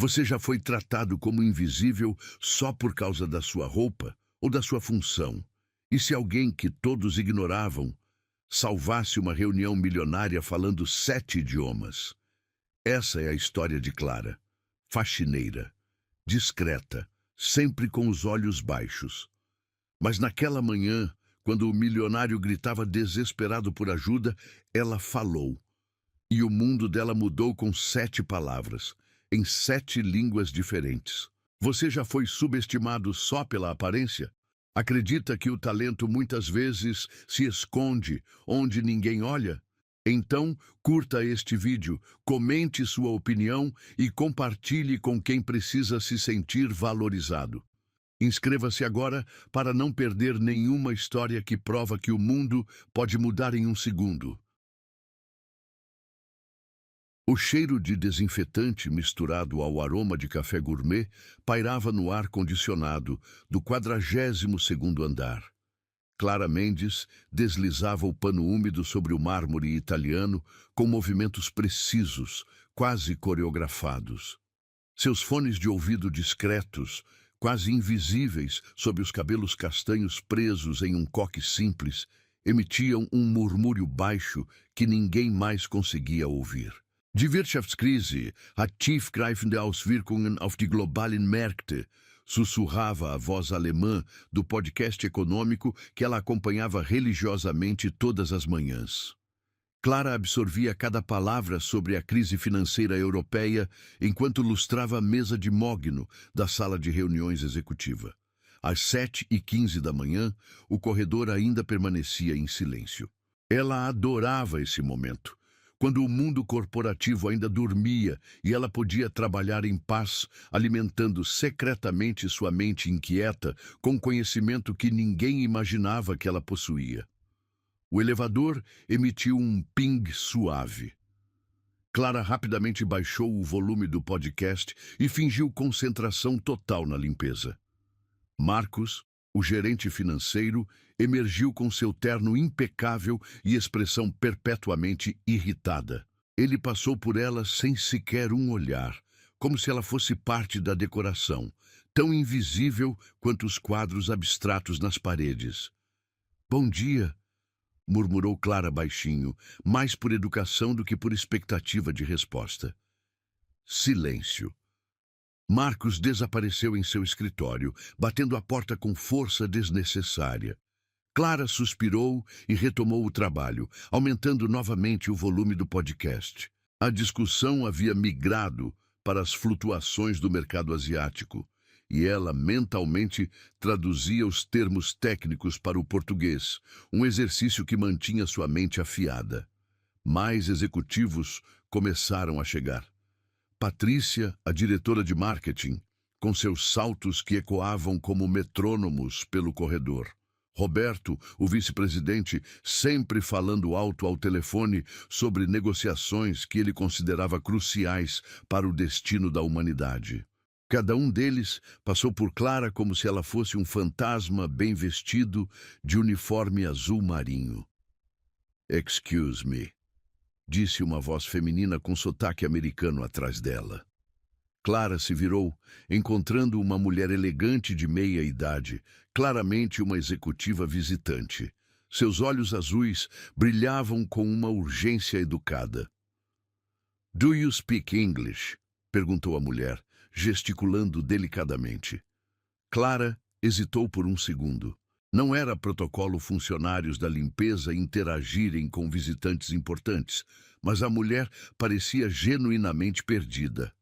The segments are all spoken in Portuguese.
Você já foi tratado como invisível só por causa da sua roupa ou da sua função? E se alguém que todos ignoravam salvasse uma reunião milionária falando 7 idiomas? Essa é a história de Clara. Faxineira, discreta, sempre com os olhos baixos. Mas naquela manhã, quando o milionário gritava desesperado por ajuda, ela falou. E o mundo dela mudou com 7 palavras, em 7 línguas diferentes. Você já foi subestimado só pela aparência? Acredita que o talento muitas vezes se esconde onde ninguém olha? Então, curta este vídeo, comente sua opinião e compartilhe com quem precisa se sentir valorizado. Inscreva-se agora para não perder nenhuma história que prova que o mundo pode mudar em um segundo. O cheiro de desinfetante misturado ao aroma de café gourmet pairava no ar-condicionado do 42º andar. Clara Mendes deslizava o pano úmido sobre o mármore italiano com movimentos precisos, quase coreografados. Seus fones de ouvido discretos, quase invisíveis sob os cabelos castanhos presos em um coque simples, emitiam um murmúrio baixo que ninguém mais conseguia ouvir. Die Wirtschaftskrise hat tiefgreifende Auswirkungen auf die globalen Märkte, sussurrava a voz alemã do podcast econômico que ela acompanhava religiosamente todas as manhãs. Clara absorvia cada palavra sobre a crise financeira europeia enquanto lustrava a mesa de mogno da sala de reuniões executiva. Às 7h15 da manhã, o corredor ainda permanecia em silêncio. Ela adorava esse momento, quando o mundo corporativo ainda dormia e ela podia trabalhar em paz, alimentando secretamente sua mente inquieta com conhecimento que ninguém imaginava que ela possuía. O elevador emitiu um ping suave. Clara rapidamente baixou o volume do podcast e fingiu concentração total na limpeza. Marcos, o gerente financeiro, emergiu com seu terno impecável e expressão perpetuamente irritada. Ele passou por ela sem sequer um olhar, como se ela fosse parte da decoração, tão invisível quanto os quadros abstratos nas paredes. "Bom dia", murmurou Clara baixinho, mais por educação do que por expectativa de resposta. Silêncio. Marcos desapareceu em seu escritório, batendo a porta com força desnecessária. Clara suspirou e retomou o trabalho, aumentando novamente o volume do podcast. A discussão havia migrado para as flutuações do mercado asiático, e ela mentalmente traduzia os termos técnicos para o português, um exercício que mantinha sua mente afiada. Mais executivos começaram a chegar. Patrícia, a diretora de marketing, com seus saltos que ecoavam como metrônomos pelo corredor. Roberto, o vice-presidente, sempre falando alto ao telefone sobre negociações que ele considerava cruciais para o destino da humanidade. Cada um deles passou por Clara como se ela fosse um fantasma bem vestido de uniforme azul marinho. "Excuse me", disse uma voz feminina com sotaque americano atrás dela. Clara se virou, encontrando uma mulher elegante de meia-idade, claramente uma executiva visitante. Seus olhos azuis brilhavam com uma urgência educada. "Do you speak English?", perguntou a mulher, gesticulando delicadamente. Clara hesitou por um segundo. Não era protocolo funcionários da limpeza interagirem com visitantes importantes, mas a mulher parecia genuinamente perdida.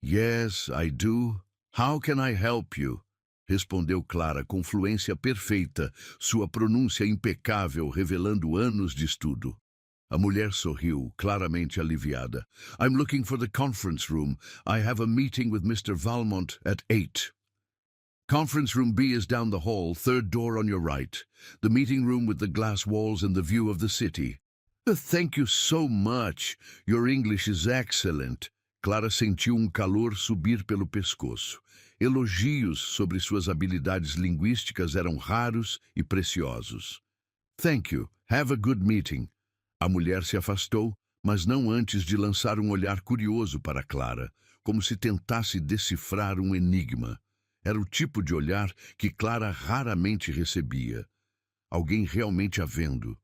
"Yes, I do. How can I help you?", respondeu Clara com fluência perfeita, sua pronúncia impecável revelando anos de estudo. A mulher sorriu, claramente aliviada. "I'm looking for the conference room. I have a meeting with Mr. Valmont at 8. Conference room B is down the hall, third door on your right. The meeting room with the glass walls and the view of the city." "Thank you so much. Your English is excellent." Clara sentiu um calor subir pelo pescoço. Elogios sobre suas habilidades linguísticas eram raros e preciosos. "Thank you. Have a good meeting." A mulher se afastou, mas não antes de lançar um olhar curioso para Clara, como se tentasse decifrar um enigma. Era o tipo de olhar que Clara raramente recebia. Alguém realmente a vendo.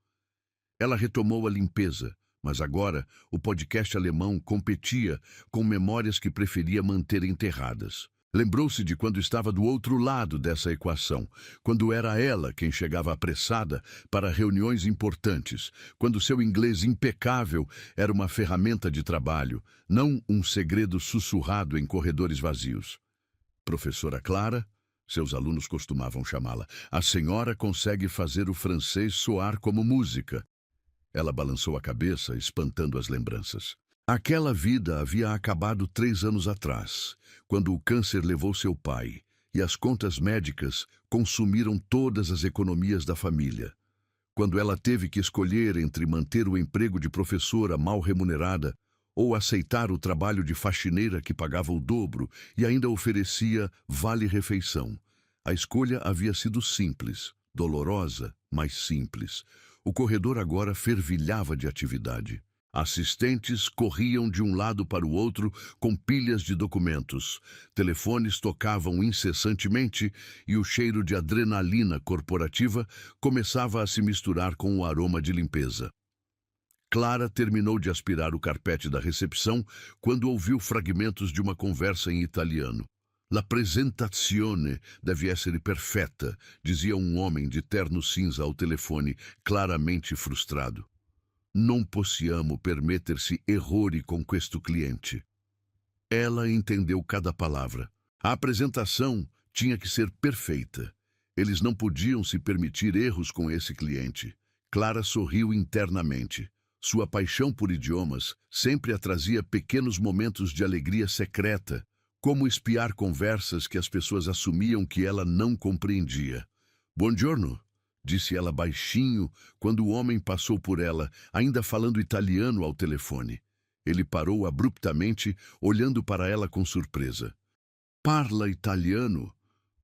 Ela retomou a limpeza, mas agora o podcast alemão competia com memórias que preferia manter enterradas. Lembrou-se de quando estava do outro lado dessa equação, quando era ela quem chegava apressada para reuniões importantes, quando seu inglês impecável era uma ferramenta de trabalho, não um segredo sussurrado em corredores vazios. Professora Clara, seus alunos costumavam chamá-la, a senhora consegue fazer o francês soar como música. Ela balançou a cabeça, espantando as lembranças. Aquela vida havia acabado 3 anos atrás, quando o câncer levou seu pai, e as contas médicas consumiram todas as economias da família. Quando ela teve que escolher entre manter o emprego de professora mal remunerada ou aceitar o trabalho de faxineira que pagava o dobro e ainda oferecia vale-refeição. A escolha havia sido simples, dolorosa, mas simples. O corredor agora fervilhava de atividade. Assistentes corriam de um lado para o outro com pilhas de documentos. Telefones tocavam incessantemente e o cheiro de adrenalina corporativa começava a se misturar com o aroma de limpeza. Clara terminou de aspirar o carpete da recepção quando ouviu fragmentos de uma conversa em italiano. La presentazione deve essere perfetta, dizia um homem de terno cinza ao telefone, claramente frustrado. Non possiamo permettersi errori con questo cliente. Ela entendeu cada palavra. A apresentação tinha que ser perfeita. Eles não podiam se permitir erros com esse cliente. Clara sorriu internamente. Sua paixão por idiomas sempre a trazia pequenos momentos de alegria secreta, como espiar conversas que as pessoas assumiam que ela não compreendia. Buongiorno, disse ela baixinho quando o homem passou por ela, ainda falando italiano ao telefone. Ele parou abruptamente, olhando para ela com surpresa. Parla italiano?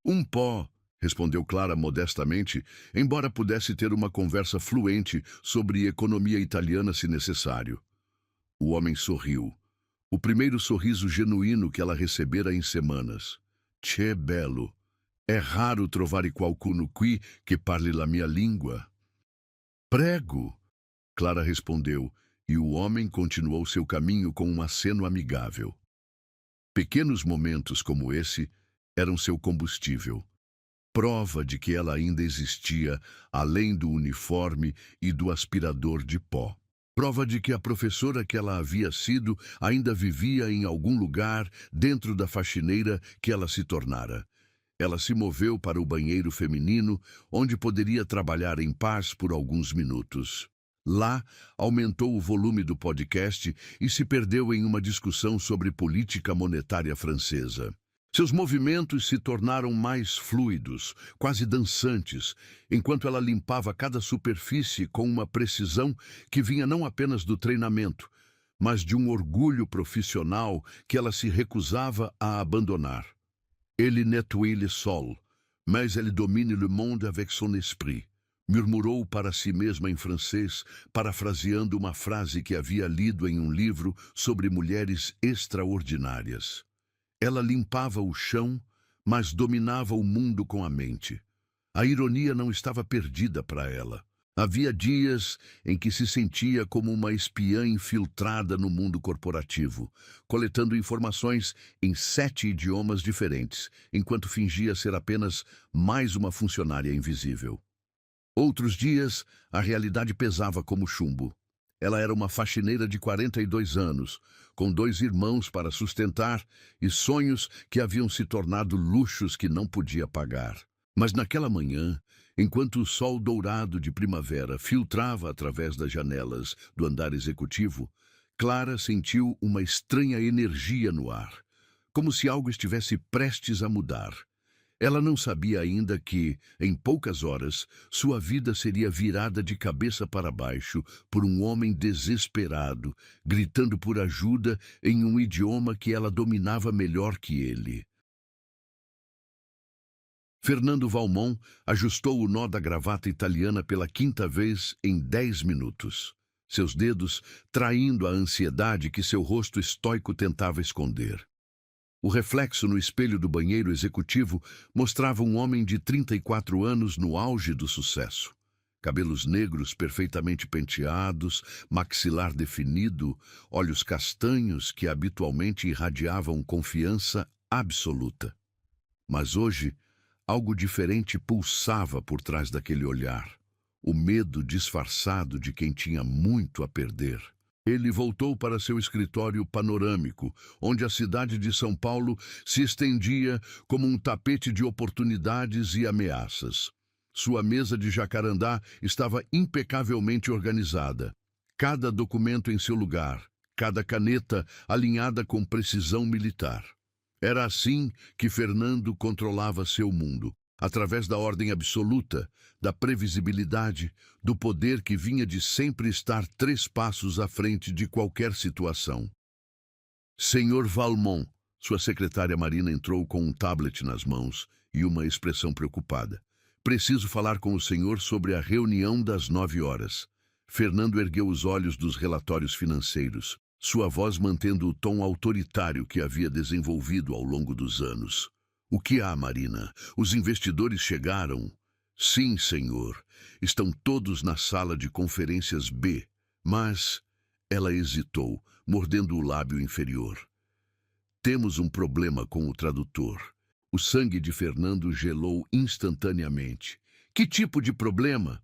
Um po', respondeu Clara modestamente, embora pudesse ter uma conversa fluente sobre economia italiana se necessário. O homem sorriu. O primeiro sorriso genuíno que ela recebera em semanas. Che bello! É raro trovare qualcuno qui que parle la mia língua. Prego! Clara respondeu, e o homem continuou seu caminho com um aceno amigável. Pequenos momentos como esse eram seu combustível. Prova de que ela ainda existia além do uniforme e do aspirador de pó. Prova de que a professora que ela havia sido ainda vivia em algum lugar dentro da faxineira que ela se tornara. Ela se moveu para o banheiro feminino, onde poderia trabalhar em paz por alguns minutos. Lá, aumentou o volume do podcast e se perdeu em uma discussão sobre política monetária francesa. Seus movimentos se tornaram mais fluidos, quase dançantes, enquanto ela limpava cada superfície com uma precisão que vinha não apenas do treinamento, mas de um orgulho profissional que ela se recusava a abandonar. Ele nettoie le sol, mais elle domine le monde avec son esprit, murmurou para si mesma em francês, parafraseando uma frase que havia lido em um livro sobre mulheres extraordinárias. Ela limpava o chão, mas dominava o mundo com a mente. A ironia não estava perdida para ela. Havia dias em que se sentia como uma espiã infiltrada no mundo corporativo, coletando informações em 7 idiomas diferentes, enquanto fingia ser apenas mais uma funcionária invisível. Outros dias, a realidade pesava como chumbo. Ela era uma faxineira de 42 anos, com 2 irmãos para sustentar e sonhos que haviam se tornado luxos que não podia pagar. Mas naquela manhã, enquanto o sol dourado de primavera filtrava através das janelas do andar executivo, Clara sentiu uma estranha energia no ar, como se algo estivesse prestes a mudar. Ela não sabia ainda que, em poucas horas, sua vida seria virada de cabeça para baixo por um homem desesperado, gritando por ajuda em um idioma que ela dominava melhor que ele. Fernando Valmont ajustou o nó da gravata italiana pela 5ª vez em 10 minutos, seus dedos traindo a ansiedade que seu rosto estoico tentava esconder. O reflexo no espelho do banheiro executivo mostrava um homem de 34 anos no auge do sucesso. Cabelos negros perfeitamente penteados, maxilar definido, olhos castanhos que habitualmente irradiavam confiança absoluta. Mas hoje, algo diferente pulsava por trás daquele olhar. O medo disfarçado de quem tinha muito a perder. Ele voltou para seu escritório panorâmico, onde a cidade de São Paulo se estendia como um tapete de oportunidades e ameaças. Sua mesa de jacarandá estava impecavelmente organizada. Cada documento em seu lugar, cada caneta alinhada com precisão militar. Era assim que Fernando controlava seu mundo, através da ordem absoluta, da previsibilidade, do poder que vinha de sempre estar 3 passos à frente de qualquer situação. Senhor Valmont, sua secretária Marina entrou com um tablet nas mãos e uma expressão preocupada. Preciso falar com o senhor sobre a reunião das 9 horas. Fernando ergueu os olhos dos relatórios financeiros, sua voz mantendo o tom autoritário que havia desenvolvido ao longo dos anos. O que há, Marina? Os investidores chegaram? Sim, senhor. Estão todos na sala de conferências B. Mas... Ela hesitou, mordendo o lábio inferior. Temos um problema com o tradutor. O sangue de Fernando gelou instantaneamente. Que tipo de problema?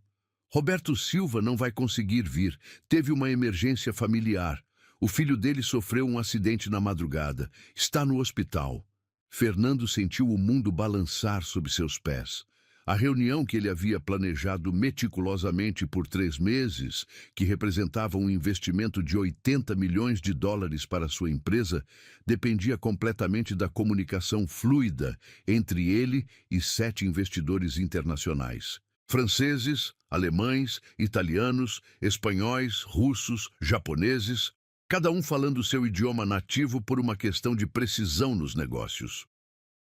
Roberto Silva não vai conseguir vir. Teve uma emergência familiar. O filho dele sofreu um acidente na madrugada. Está no hospital. Fernando sentiu o mundo balançar sob seus pés. A reunião que ele havia planejado meticulosamente por 3 meses, que representava um investimento de 80 milhões de dólares para sua empresa, dependia completamente da comunicação fluida entre ele e 7 investidores internacionais. Franceses, alemães, italianos, espanhóis, russos, japoneses, cada um falando seu idioma nativo por uma questão de precisão nos negócios.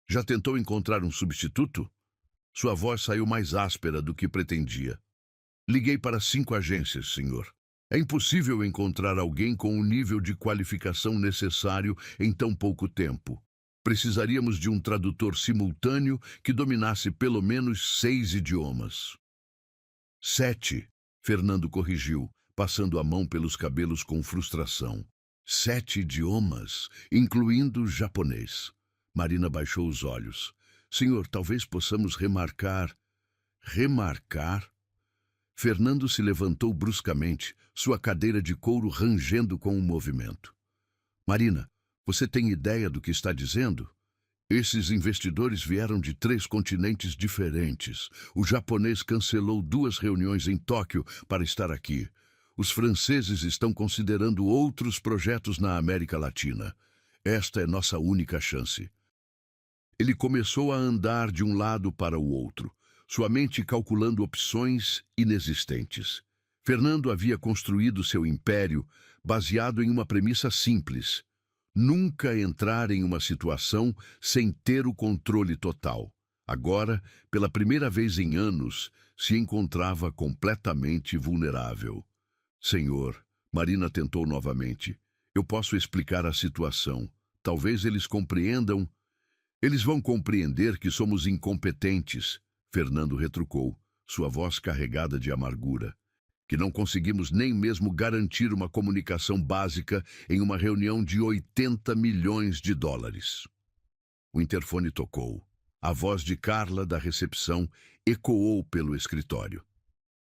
Já tentou encontrar um substituto? Sua voz saiu mais áspera do que pretendia. Liguei para 5 agências, senhor. É impossível encontrar alguém com o nível de qualificação necessário em tão pouco tempo. Precisaríamos de um tradutor simultâneo que dominasse pelo menos 6 idiomas. 7, Fernando corrigiu, passando a mão pelos cabelos com frustração. 7 idiomas, incluindo japonês. Marina baixou os olhos. Senhor, talvez possamos remarcar... Remarcar? Fernando se levantou bruscamente, sua cadeira de couro rangendo com o movimento. Marina, você tem ideia do que está dizendo? Esses investidores vieram de 3 continentes diferentes. O japonês cancelou 2 reuniões em Tóquio para estar aqui. Os franceses estão considerando outros projetos na América Latina. Esta é nossa única chance. Ele começou a andar de um lado para o outro, sua mente calculando opções inexistentes. Fernando havia construído seu império baseado em uma premissa simples: nunca entrar em uma situação sem ter o controle total. Agora, pela primeira vez em anos, se encontrava completamente vulnerável. Senhor, Marina tentou novamente. Eu posso explicar a situação. Talvez eles compreendam. Eles vão compreender que somos incompetentes, Fernando retrucou, sua voz carregada de amargura. Que não conseguimos nem mesmo garantir uma comunicação básica em uma reunião de 80 milhões de dólares. O interfone tocou. A voz de Carla, da recepção, ecoou pelo escritório.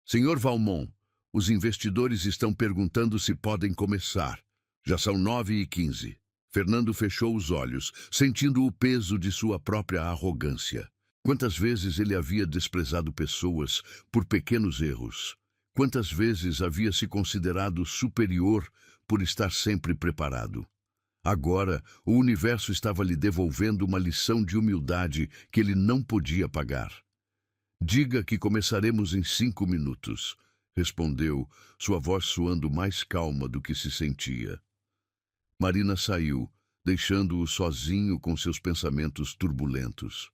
Senhor Valmont, os investidores estão perguntando se podem começar. Já são 9h15. Fernando fechou os olhos, sentindo o peso de sua própria arrogância. Quantas vezes ele havia desprezado pessoas por pequenos erros? Quantas vezes havia se considerado superior por estar sempre preparado? Agora, o universo estava lhe devolvendo uma lição de humildade que ele não podia pagar. Diga que começaremos em 5 minutos, respondeu, sua voz soando mais calma do que se sentia. Marina saiu, deixando-o sozinho com seus pensamentos turbulentos.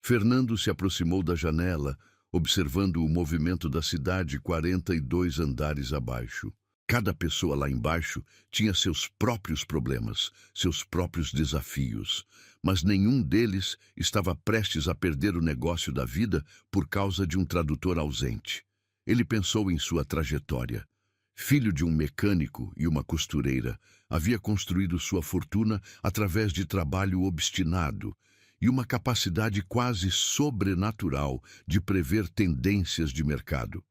Fernando se aproximou da janela, observando o movimento da cidade 42 andares abaixo. Cada pessoa lá embaixo tinha seus próprios problemas, seus próprios desafios, mas nenhum deles estava prestes a perder o negócio da vida por causa de um tradutor ausente. Ele pensou em sua trajetória. Filho de um mecânico e uma costureira, havia construído sua fortuna através de trabalho obstinado e uma capacidade quase sobrenatural de prever tendências de mercado.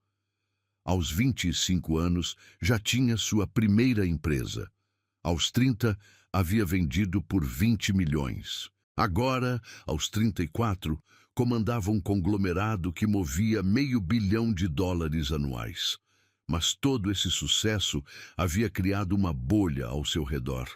Aos 25 anos, já tinha sua primeira empresa. Aos 30, havia vendido por 20 milhões. Agora, aos 34, comandava um conglomerado que movia $500 milhão anuais. Mas todo esse sucesso havia criado uma bolha ao seu redor.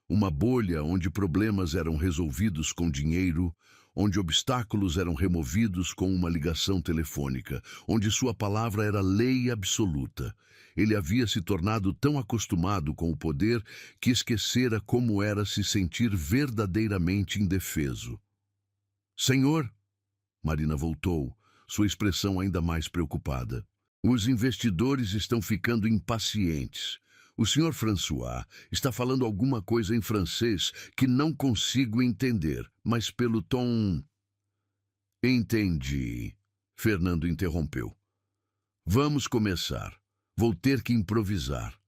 Uma bolha onde problemas eram resolvidos com dinheiro, onde obstáculos eram removidos com uma ligação telefônica, onde sua palavra era lei absoluta. Ele havia se tornado tão acostumado com o poder que esquecera como era se sentir verdadeiramente indefeso. Senhor, Marina voltou, sua expressão ainda mais preocupada. Os investidores estão ficando impacientes. O senhor François está falando alguma coisa em francês que não consigo entender, mas pelo tom... Entendi. Fernando interrompeu. Vamos começar. Vou ter que improvisar.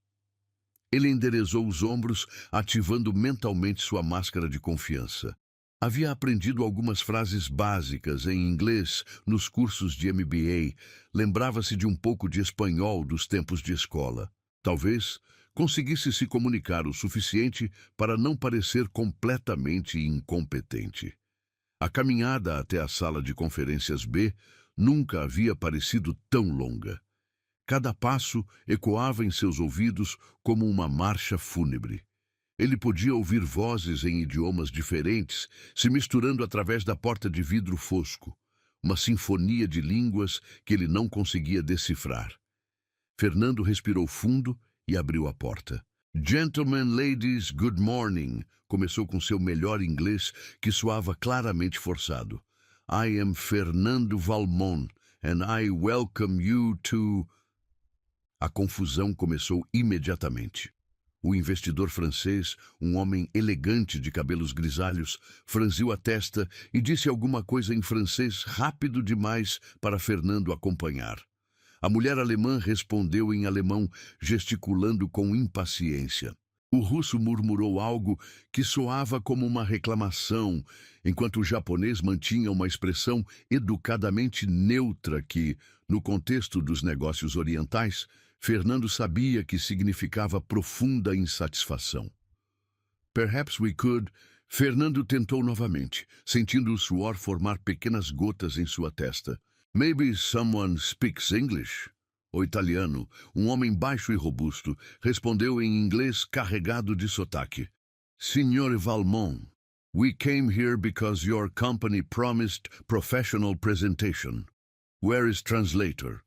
Ele enderezou os ombros, ativando mentalmente sua máscara de confiança. Havia aprendido algumas frases básicas em inglês nos cursos de MBA. Lembrava-se de um pouco de espanhol dos tempos de escola. Talvez conseguisse se comunicar o suficiente para não parecer completamente incompetente. A caminhada até a sala de conferências B nunca havia parecido tão longa. Cada passo ecoava em seus ouvidos como uma marcha fúnebre. Ele podia ouvir vozes em idiomas diferentes se misturando através da porta de vidro fosco, uma sinfonia de línguas que ele não conseguia decifrar. Fernando respirou fundo e abriu a porta. Gentlemen, ladies, good morning, começou com seu melhor inglês, que soava claramente forçado. I am Fernando Valmont, and I welcome you to... A confusão começou imediatamente. O investidor francês, um homem elegante de cabelos grisalhos, franziu a testa e disse alguma coisa em francês rápido demais para Fernando acompanhar. A mulher alemã respondeu em alemão, gesticulando com impaciência. O russo murmurou algo que soava como uma reclamação, enquanto o japonês mantinha uma expressão educadamente neutra que, no contexto dos negócios orientais, Fernando sabia que significava profunda insatisfação. Perhaps we could... Fernando tentou novamente, sentindo o suor formar pequenas gotas em sua testa. Maybe someone speaks English? O italiano, um homem baixo e robusto, respondeu em inglês carregado de sotaque. Signor Valmont, we came here because your company promised professional presentation. Where is translator?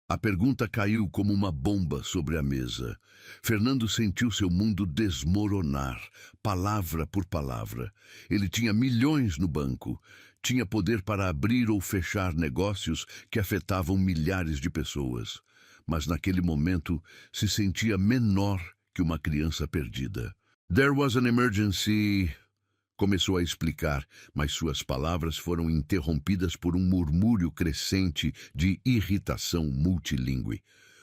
A pergunta caiu como uma bomba sobre a mesa. Fernando sentiu seu mundo desmoronar, palavra por palavra. Ele tinha milhões no banco. Tinha poder para abrir ou fechar negócios que afetavam milhares de pessoas. Mas naquele momento se sentia menor que uma criança perdida. There was an emergency... Começou a explicar, mas suas palavras foram interrompidas por um murmúrio crescente de irritação multilingüe.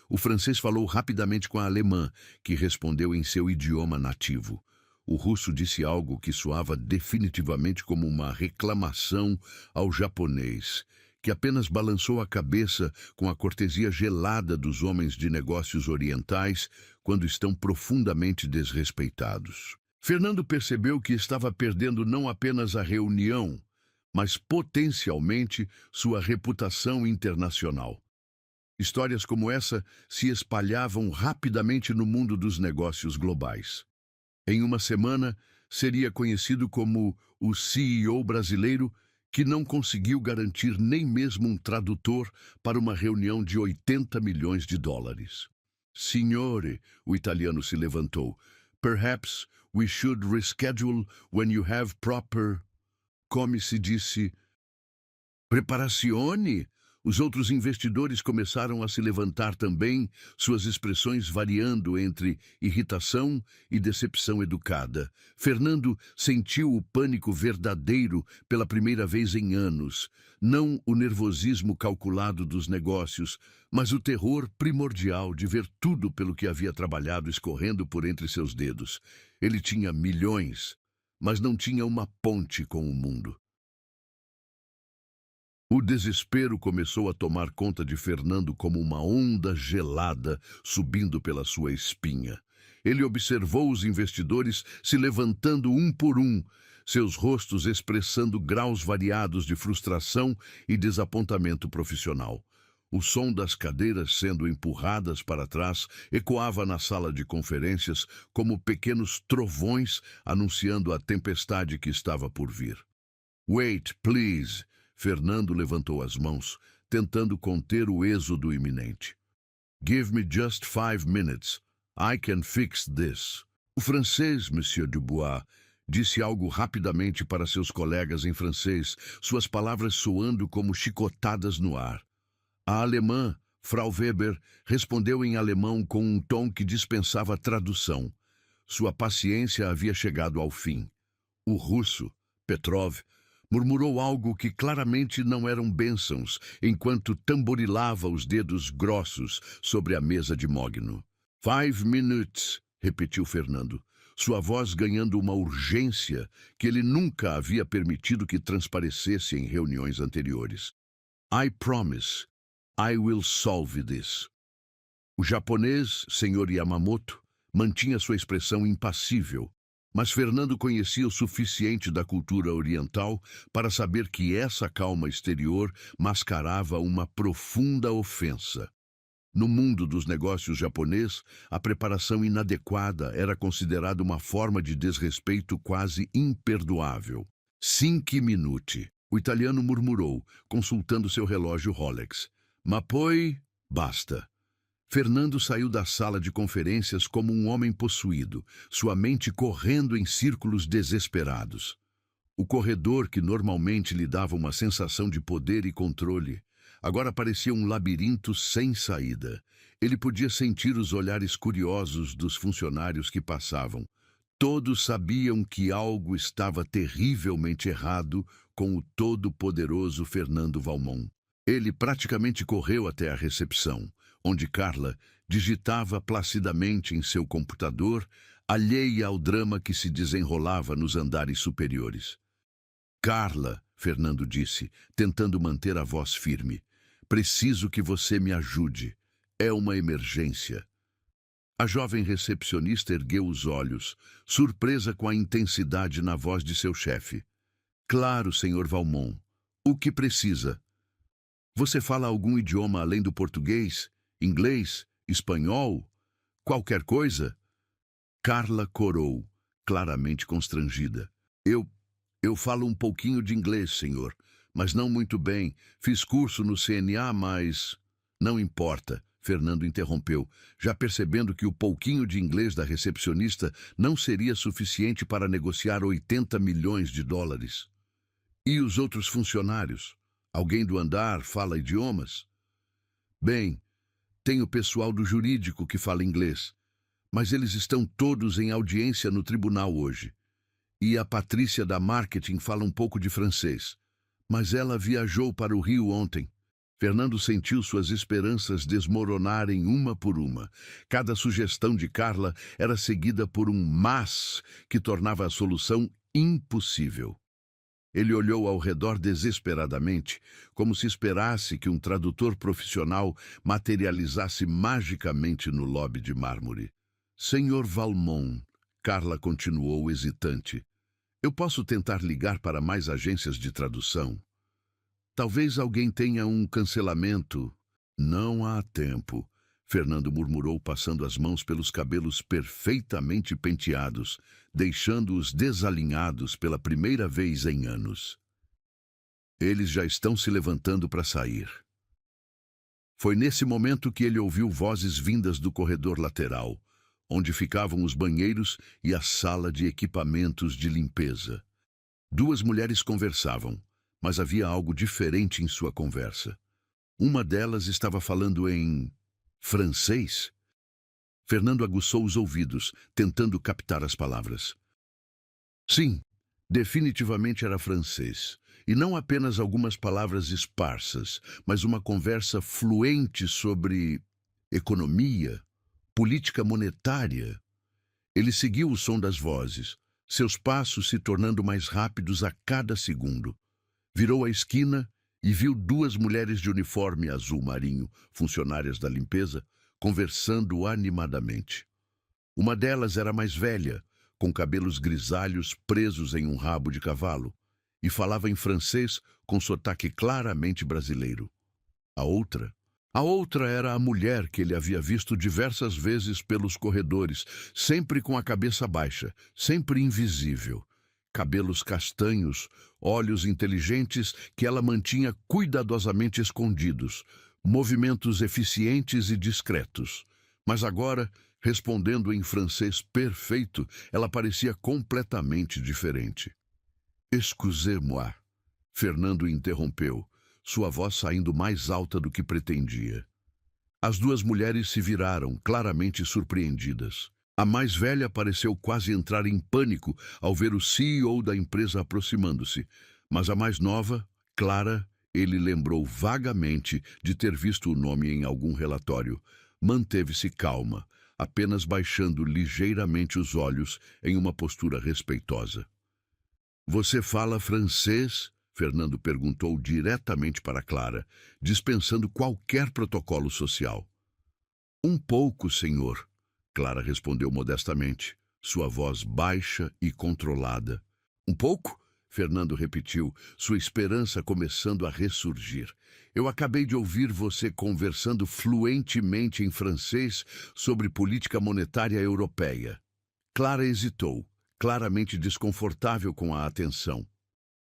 O francês falou rapidamente com a alemã, que respondeu em seu idioma nativo. O russo disse algo que soava definitivamente como uma reclamação ao japonês, que apenas balançou a cabeça com a cortesia gelada dos homens de negócios orientais quando estão profundamente desrespeitados. Fernando percebeu que estava perdendo não apenas a reunião, mas potencialmente sua reputação internacional. Histórias como essa se espalhavam rapidamente no mundo dos negócios globais. Em uma semana, seria conhecido como o CEO brasileiro que não conseguiu garantir nem mesmo um tradutor para uma reunião de $80 milhões. Signore, o italiano se levantou. Perhaps we should reschedule when you have proper... Como se disse... Preparazione? Os outros investidores começaram a se levantar também, suas expressões variando entre irritação e decepção educada. Fernando sentiu o pânico verdadeiro pela primeira vez em anos. Não o nervosismo calculado dos negócios, mas o terror primordial de ver tudo pelo que havia trabalhado escorrendo por entre seus dedos. Ele tinha milhões, mas não tinha uma ponte com o mundo. O desespero começou a tomar conta de Fernando como uma onda gelada subindo pela sua espinha. Ele observou os investidores se levantando um por um, seus rostos expressando graus variados de frustração e desapontamento profissional. O som das cadeiras sendo empurradas para trás ecoava na sala de conferências como pequenos trovões anunciando a tempestade que estava por vir. "Wait, please." Fernando levantou as mãos, tentando conter o êxodo iminente. "Give me just 5 minutes. I can fix this." O francês, Monsieur Dubois, disse algo rapidamente para seus colegas em francês, suas palavras soando como chicotadas no ar. A alemã, Frau Weber, respondeu em alemão com um tom que dispensava tradução. Sua paciência havia chegado ao fim. O russo, Petrov, murmurou algo que claramente não eram bênçãos, enquanto tamborilava os dedos grossos sobre a mesa de mogno. 5 minutes, repetiu Fernando, sua voz ganhando uma urgência que ele nunca havia permitido que transparecesse em reuniões anteriores. "I promise, I will solve this." O japonês, Sr. Yamamoto, mantinha sua expressão impassível, mas Fernando conhecia o suficiente da cultura oriental para saber que essa calma exterior mascarava uma profunda ofensa. No mundo dos negócios japonês, a preparação inadequada era considerada uma forma de desrespeito quase imperdoável. 5 minuti, o italiano murmurou, consultando seu relógio Rolex. "Ma poi, basta." Fernando saiu da sala de conferências como um homem possuído, sua mente correndo em círculos desesperados. O corredor, que normalmente lhe dava uma sensação de poder e controle, agora parecia um labirinto sem saída. Ele podia sentir os olhares curiosos dos funcionários que passavam. Todos sabiam que algo estava terrivelmente errado com o todo-poderoso Fernando Valmont. Ele praticamente correu até a recepção, onde Carla digitava placidamente em seu computador, alheia ao drama que se desenrolava nos andares superiores. "Carla", Fernando disse, tentando manter a voz firme, "preciso que você me ajude. É uma emergência." A jovem recepcionista ergueu os olhos, surpresa com a intensidade na voz de seu chefe. "Claro, Sr. Valmont. O que precisa?" "Você fala algum idioma além do português? Inglês? Espanhol? Qualquer coisa?" Carla corou, claramente constrangida. Eu falo um pouquinho de inglês, senhor, mas não muito bem. Fiz curso no CNA, mas..." "Não importa", Fernando interrompeu, já percebendo que o pouquinho de inglês da recepcionista não seria suficiente para negociar 80 milhões de dólares. "E os outros funcionários? Alguém do andar fala idiomas?" "Bem, tem o pessoal do jurídico que fala inglês, mas eles estão todos em audiência no tribunal hoje. E a Patrícia da marketing fala um pouco de francês, mas ela viajou para o Rio ontem." Fernando sentiu suas esperanças desmoronarem uma por uma. Cada sugestão de Carla era seguida por um "mas" que tornava a solução impossível. Ele olhou ao redor desesperadamente, como se esperasse que um tradutor profissional materializasse magicamente no lobby de mármore. "Senhor Valmont", Carla continuou hesitante, "eu posso tentar ligar para mais agências de tradução? Talvez alguém tenha um cancelamento." "Não há tempo", Fernando murmurou, passando as mãos pelos cabelos perfeitamente penteados, deixando-os desalinhados pela primeira vez em anos. "Eles já estão se levantando para sair." Foi nesse momento que ele ouviu vozes vindas do corredor lateral, onde ficavam os banheiros e a sala de equipamentos de limpeza. Duas mulheres conversavam, mas havia algo diferente em sua conversa. Uma delas estava falando em francês. Fernando aguçou os ouvidos, tentando captar as palavras. Sim, definitivamente era francês. E não apenas algumas palavras esparsas, mas uma conversa fluente sobre economia, política monetária. Ele seguiu o som das vozes, seus passos se tornando mais rápidos a cada segundo. Virou a esquina e viu duas mulheres de uniforme azul marinho, funcionárias da limpeza, conversando animadamente. Uma delas era mais velha, com cabelos grisalhos presos em um rabo de cavalo, e falava em francês com sotaque claramente brasileiro. A outra era a mulher que ele havia visto diversas vezes pelos corredores, sempre com a cabeça baixa, sempre invisível. Cabelos castanhos, olhos inteligentes que ela mantinha cuidadosamente escondidos, movimentos eficientes e discretos. Mas agora, respondendo em francês perfeito, ela parecia completamente diferente. Excusez-moi, Fernando interrompeu, sua voz saindo mais alta do que pretendia. As duas mulheres se viraram, claramente surpreendidas. A mais velha pareceu quase entrar em pânico ao ver o CEO da empresa aproximando-se, mas a mais nova, Clara, ele lembrou vagamente de ter visto o nome em algum relatório. Manteve-se calma, apenas baixando ligeiramente os olhos em uma postura respeitosa. Você fala francês? Fernando perguntou diretamente para Clara, dispensando qualquer protocolo social. Um pouco, senhor, Clara respondeu modestamente, sua voz baixa e controlada. Um pouco? Fernando repetiu, sua esperança começando a ressurgir. Eu acabei de ouvir você conversando fluentemente em francês sobre política monetária europeia. Clara hesitou, claramente desconfortável com a atenção.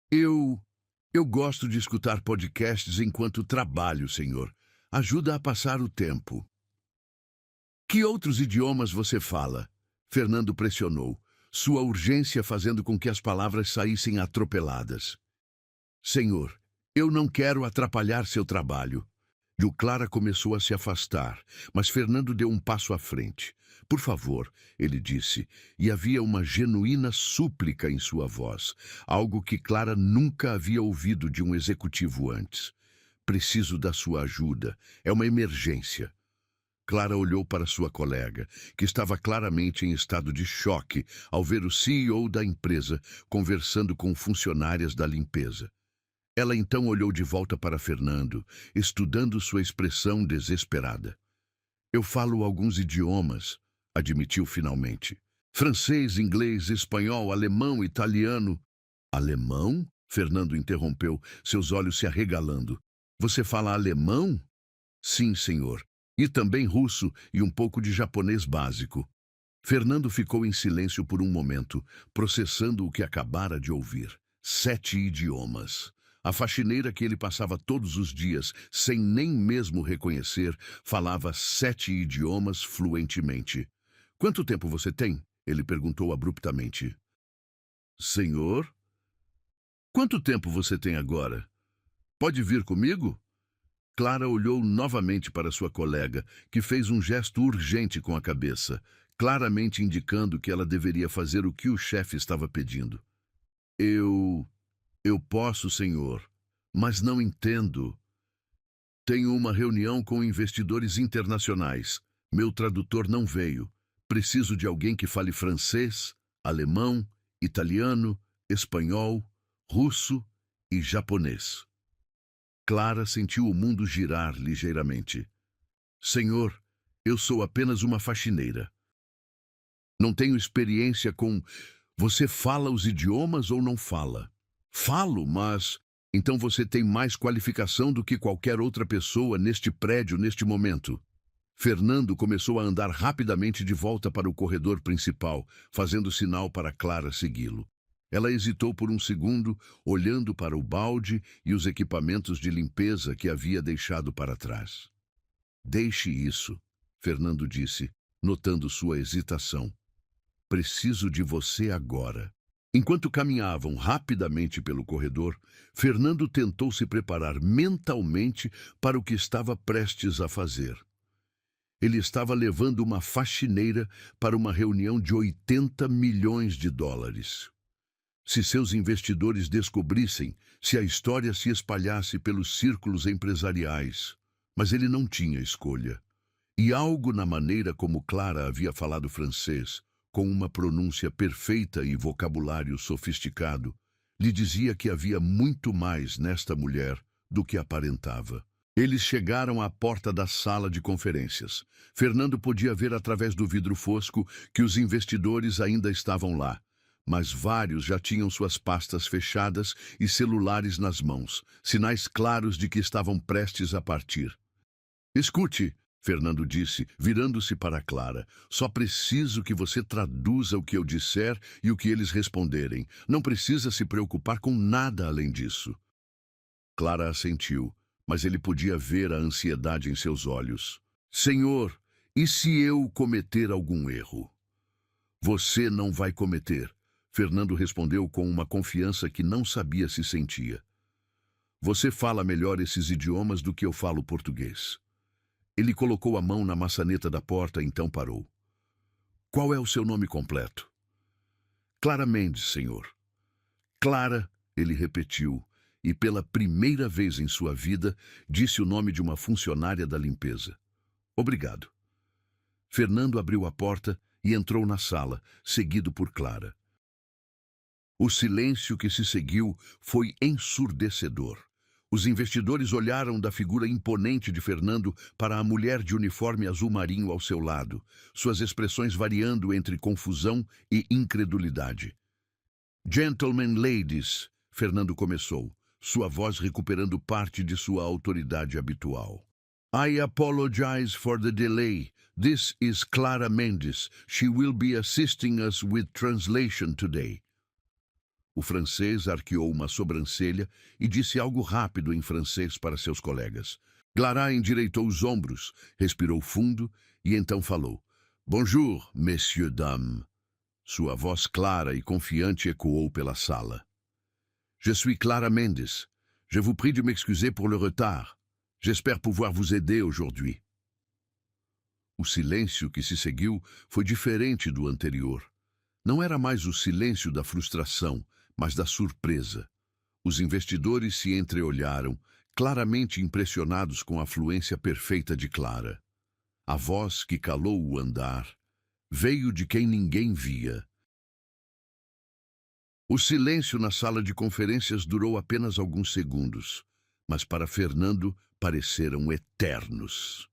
Eu gosto de escutar podcasts enquanto trabalho, senhor. Ajuda a passar o tempo. Que outros idiomas você fala? Fernando pressionou, sua urgência fazendo com que as palavras saíssem atropeladas. Senhor, eu não quero atrapalhar seu trabalho. Clara começou a se afastar, mas Fernando deu um passo à frente. Por favor, ele disse, e havia uma genuína súplica em sua voz, algo que Clara nunca havia ouvido de um executivo antes. Preciso da sua ajuda. É uma emergência. Clara olhou para sua colega, que estava claramente em estado de choque ao ver o CEO da empresa conversando com funcionárias da limpeza. Ela então olhou de volta para Fernando, estudando sua expressão desesperada. Eu falo alguns idiomas, admitiu finalmente. Francês, inglês, espanhol, alemão, italiano. Alemão? Fernando interrompeu, seus olhos se arregalando. Você fala alemão? Sim, senhor. E também russo e um pouco de japonês básico. Fernando ficou em silêncio por um momento, processando o que acabara de ouvir. 7 idiomas. A faxineira que ele passava todos os dias, sem nem mesmo reconhecer, falava 7 idiomas fluentemente. Quanto tempo você tem? Ele perguntou abruptamente. Senhor? Quanto tempo você tem agora? Pode vir comigo? Clara olhou novamente para sua colega, que fez um gesto urgente com a cabeça, claramente indicando que ela deveria fazer o que o chefe estava pedindo. Eu posso, senhor, mas não entendo. Tenho uma reunião com investidores internacionais. Meu tradutor não veio. Preciso de alguém que fale francês, alemão, italiano, espanhol, russo e japonês. Clara sentiu o mundo girar ligeiramente. Senhor, eu sou apenas uma faxineira. Não tenho experiência com... Você fala os idiomas ou não fala? Falo, mas... Então você tem mais qualificação do que qualquer outra pessoa neste prédio neste momento. Fernando começou a andar rapidamente de volta para o corredor principal, fazendo sinal para Clara segui-lo. Ela hesitou por um segundo, olhando para o balde e os equipamentos de limpeza que havia deixado para trás. Deixe isso, Fernando disse, notando sua hesitação. Preciso de você agora. Enquanto caminhavam rapidamente pelo corredor, Fernando tentou se preparar mentalmente para o que estava prestes a fazer. Ele estava levando uma faxineira para uma reunião de 80 milhões de dólares. Se seus investidores descobrissem, se a história se espalhasse pelos círculos empresariais. Mas ele não tinha escolha. E algo na maneira como Clara havia falado francês, com uma pronúncia perfeita e vocabulário sofisticado, lhe dizia que havia muito mais nesta mulher do que aparentava. Eles chegaram à porta da sala de conferências. Fernando podia ver através do vidro fosco que os investidores ainda estavam lá, mas vários já tinham suas pastas fechadas e celulares nas mãos, sinais claros de que estavam prestes a partir. Escute, Fernando disse, virando-se para Clara. Só preciso que você traduza o que eu disser e o que eles responderem. Não precisa se preocupar com nada além disso. Clara assentiu, mas ele podia ver a ansiedade em seus olhos. Senhor, e se eu cometer algum erro? Você não vai cometer, Fernando respondeu com uma confiança que não sabia se sentia. Você fala melhor esses idiomas do que eu falo português. Ele colocou a mão na maçaneta da porta e então parou. Qual é o seu nome completo? Clara Mendes, senhor. Clara, ele repetiu, e pela primeira vez em sua vida disse o nome de uma funcionária da limpeza. Obrigado. Fernando abriu a porta e entrou na sala, seguido por Clara. O silêncio que se seguiu foi ensurdecedor. Os investidores olharam da figura imponente de Fernando para a mulher de uniforme azul marinho ao seu lado, suas expressões variando entre confusão e incredulidade. Gentlemen, ladies, Fernando começou, sua voz recuperando parte de sua autoridade habitual. I apologize for the delay. This is Clara Mendes. She will be assisting us with translation today. O francês arqueou uma sobrancelha e disse algo rápido em francês para seus colegas. Clara endireitou os ombros, respirou fundo e então falou. Bonjour, messieurs, dames. Sua voz clara e confiante ecoou pela sala. Je suis Clara Mendes. Je vous prie de m'excuser pour le retard. J'espère pouvoir vous aider aujourd'hui. O silêncio que se seguiu foi diferente do anterior. Não era mais o silêncio da frustração, mas da surpresa. Os investidores se entreolharam, claramente impressionados com a fluência perfeita de Clara. A voz que calou o andar veio de quem ninguém via. O silêncio na sala de conferências durou apenas alguns segundos, mas para Fernando pareceram eternos.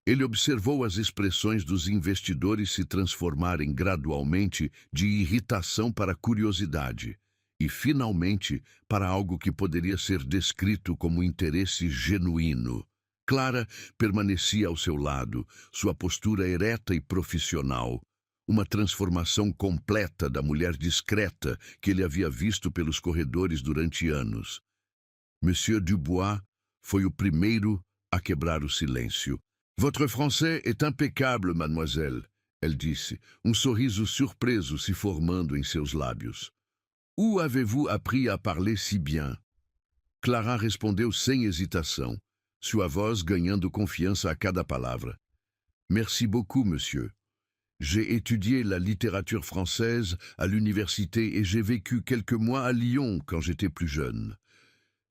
Ele observou as expressões dos investidores se transformarem gradualmente de irritação para curiosidade e, finalmente, para algo que poderia ser descrito como interesse genuíno. Clara permanecia ao seu lado, sua postura ereta e profissional, uma transformação completa da mulher discreta que ele havia visto pelos corredores durante anos. Monsieur Dubois foi o primeiro a quebrar o silêncio. Votre français est impeccable, mademoiselle, elle disse, sorriso surpreso se formando em seus lábios. Où avez-vous appris à parler si bien? Clara respondeu sem hesitação, sua voz ganhando confiança a cada palavra. Merci beaucoup, monsieur. J'ai étudié la littérature française à l'université et j'ai vécu quelques mois à Lyon quand j'étais plus jeune.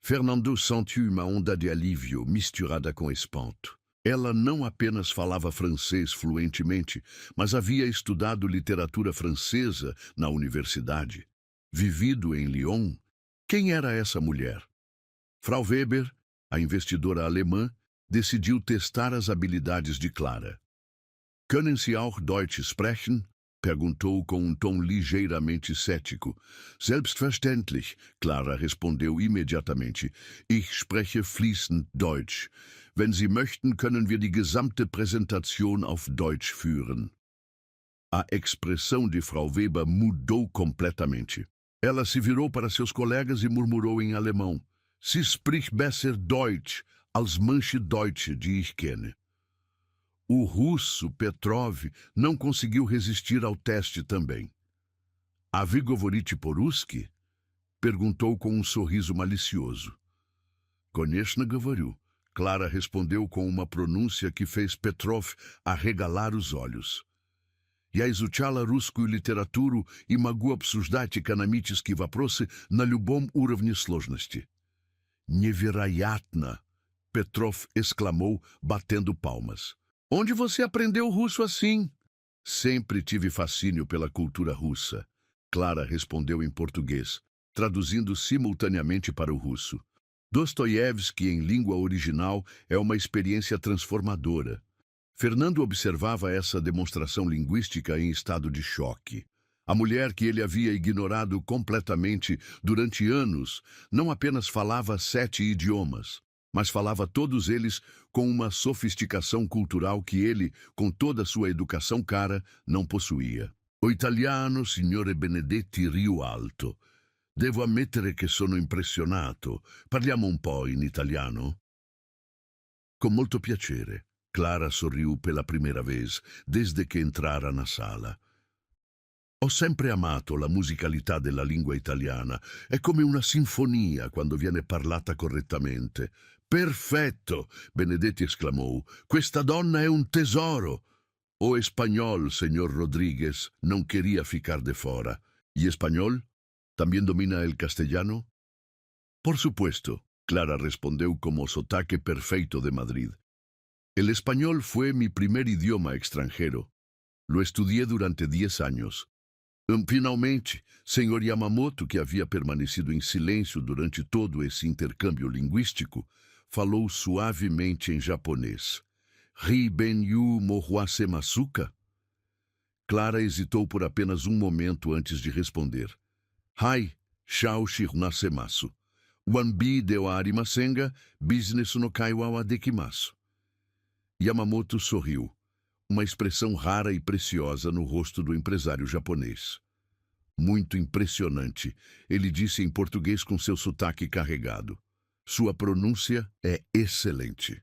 Fernando sentiu uma onda de alívio misturada com espanto. Ela não apenas falava francês fluentemente, mas havia estudado literatura francesa na universidade. Vivido em Lyon, quem era essa mulher? Frau Weber, a investidora alemã, decidiu testar as habilidades de Clara. Können Sie auch Deutsch sprechen? Perguntou com tom ligeiramente cético. Selbstverständlich, Clara respondeu imediatamente. Ich spreche fließend Deutsch. Wenn Sie möchten, können wir die gesamte Präsentation auf Deutsch führen. A expressão de Frau Weber mudou completamente. Ela se virou para seus colegas e murmurou em alemão. Sie spricht besser Deutsch als manche Deutsche, die ich kenne. O russo Petrov não conseguiu resistir ao teste também. A vy govorite po-ruski? Perguntou com um sorriso malicioso. Konechna govorю. Clara respondeu com uma pronúncia que fez Petrov arregalar os olhos. Я изучала русскую литературу и могу обсуждать экономические вопросы на любом уровне сложности. Невероятно! Petrov exclamou, batendo palmas. Onde você aprendeu russo assim? Sempre tive fascínio pela cultura russa. Clara respondeu em português, traduzindo simultaneamente para o russo. Dostoiévski em língua original é uma experiência transformadora. Fernando observava essa demonstração linguística em estado de choque. A mulher que ele havia ignorado completamente durante anos não apenas falava 7 idiomas, mas falava todos eles com uma sofisticação cultural que ele, com toda sua educação cara, não possuía. O italiano, signore Benedetti, riu alto. Devo ammettere che sono impressionato. Parliamo un po' in italiano? Con molto piacere. Clara sorriu pela primeira vez, desde que entrara na sala. Ho sempre amato la musicalità della lingua italiana. È come una sinfonia quando viene parlata correttamente. Perfetto! Benedetti esclamou. Questa donna è un tesoro! O espanhol, senhor Rodrigues, não queria ficar de fora. E espanhol? Também domina el castellano? Por supuesto, Clara respondeu como sotaque perfeito de Madrid. El español fue mi primer idioma extranjero. Lo estudié durante 10 años. Finalmente, senhor Yamamoto, que havia permanecido em silêncio durante todo esse intercâmbio linguístico, falou suavemente em japonês. Ri ben yu mohwase masuka? Clara hesitou por apenas um momento antes de responder. Hai, shao shirunasemasu. Wanbi deu a arimasenga, business no kaiwa wa dekimasu. Yamamoto sorriu, uma expressão rara e preciosa no rosto do empresário japonês. Muito impressionante, ele disse em português com seu sotaque carregado. Sua pronúncia é excelente.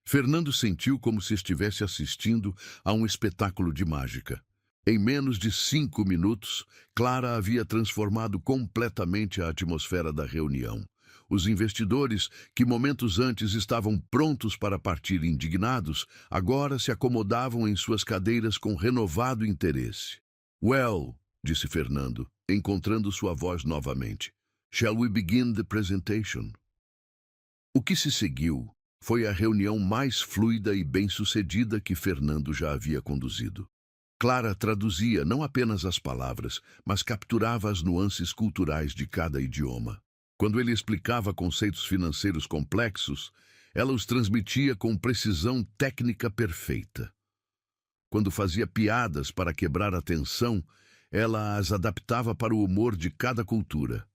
Fernando sentiu como se estivesse assistindo a um espetáculo de mágica. Em menos de 5 minutos, Clara havia transformado completamente a atmosfera da reunião. Os investidores, que momentos antes estavam prontos para partir indignados, agora se acomodavam em suas cadeiras com renovado interesse. Well, disse Fernando, encontrando sua voz novamente. Shall we begin the presentation? O que se seguiu foi a reunião mais fluida e bem-sucedida que Fernando já havia conduzido. Clara traduzia não apenas as palavras, mas capturava as nuances culturais de cada idioma. Quando ele explicava conceitos financeiros complexos, ela os transmitia com precisão técnica perfeita. Quando fazia piadas para quebrar a tensão, ela as adaptava para o humor de cada cultura.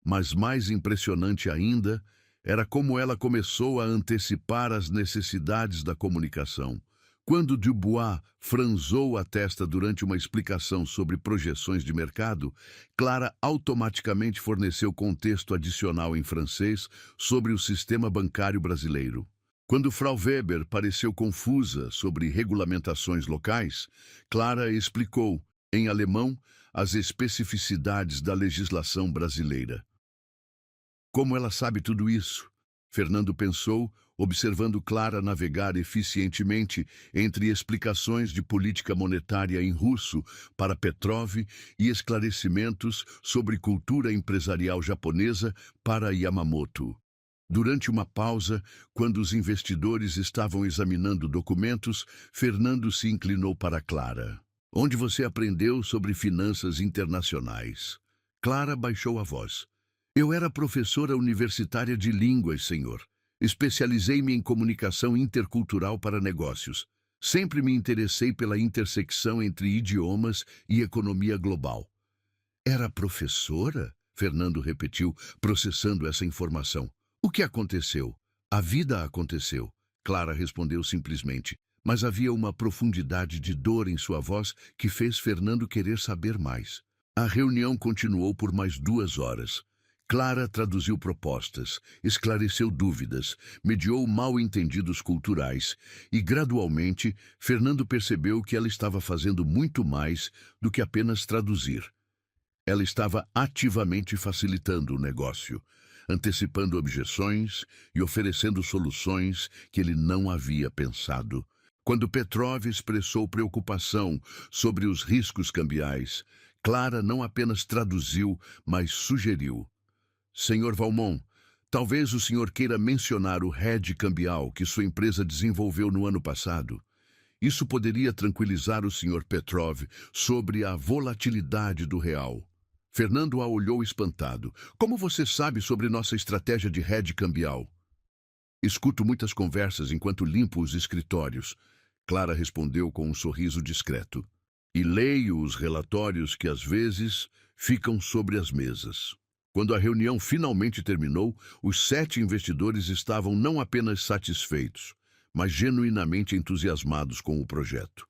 Mas mais impressionante ainda era como ela começou a antecipar as necessidades da comunicação. Quando Dubois franzou a testa durante uma explicação sobre projeções de mercado, Clara automaticamente forneceu contexto adicional em francês sobre o sistema bancário brasileiro. Quando Frau Weber pareceu confusa sobre regulamentações locais, Clara explicou, em alemão, as especificidades da legislação brasileira. Como ela sabe tudo isso? Fernando pensou, observando Clara navegar eficientemente entre explicações de política monetária em russo para Petrov e esclarecimentos sobre cultura empresarial japonesa para Yamamoto. Durante uma pausa, quando os investidores estavam examinando documentos, Fernando se inclinou para Clara. Onde você aprendeu sobre finanças internacionais? Clara baixou a voz. Eu era professora universitária de línguas, senhor. Especializei-me em comunicação intercultural para negócios. Sempre me interessei pela intersecção entre idiomas e economia global. Era professora? Fernando repetiu, processando essa informação. O que aconteceu? A vida aconteceu. Clara respondeu simplesmente, mas havia uma profundidade de dor em sua voz que fez Fernando querer saber mais. A reunião continuou por mais 2 horas. Clara traduziu propostas, esclareceu dúvidas, mediou mal-entendidos culturais e, gradualmente, Fernando percebeu que ela estava fazendo muito mais do que apenas traduzir. Ela estava ativamente facilitando o negócio, antecipando objeções e oferecendo soluções que ele não havia pensado. Quando Petrov expressou preocupação sobre os riscos cambiais, Clara não apenas traduziu, mas sugeriu: Senhor Valmont, talvez o senhor queira mencionar o hedge cambial que sua empresa desenvolveu no ano passado. Isso poderia tranquilizar o senhor Petrov sobre a volatilidade do real. Fernando a olhou espantado. Como você sabe sobre nossa estratégia de hedge cambial? Escuto muitas conversas enquanto limpo os escritórios. Clara respondeu com um sorriso discreto. E leio os relatórios que às vezes ficam sobre as mesas. Quando a reunião finalmente terminou, os 7 investidores estavam não apenas satisfeitos, mas genuinamente entusiasmados com o projeto.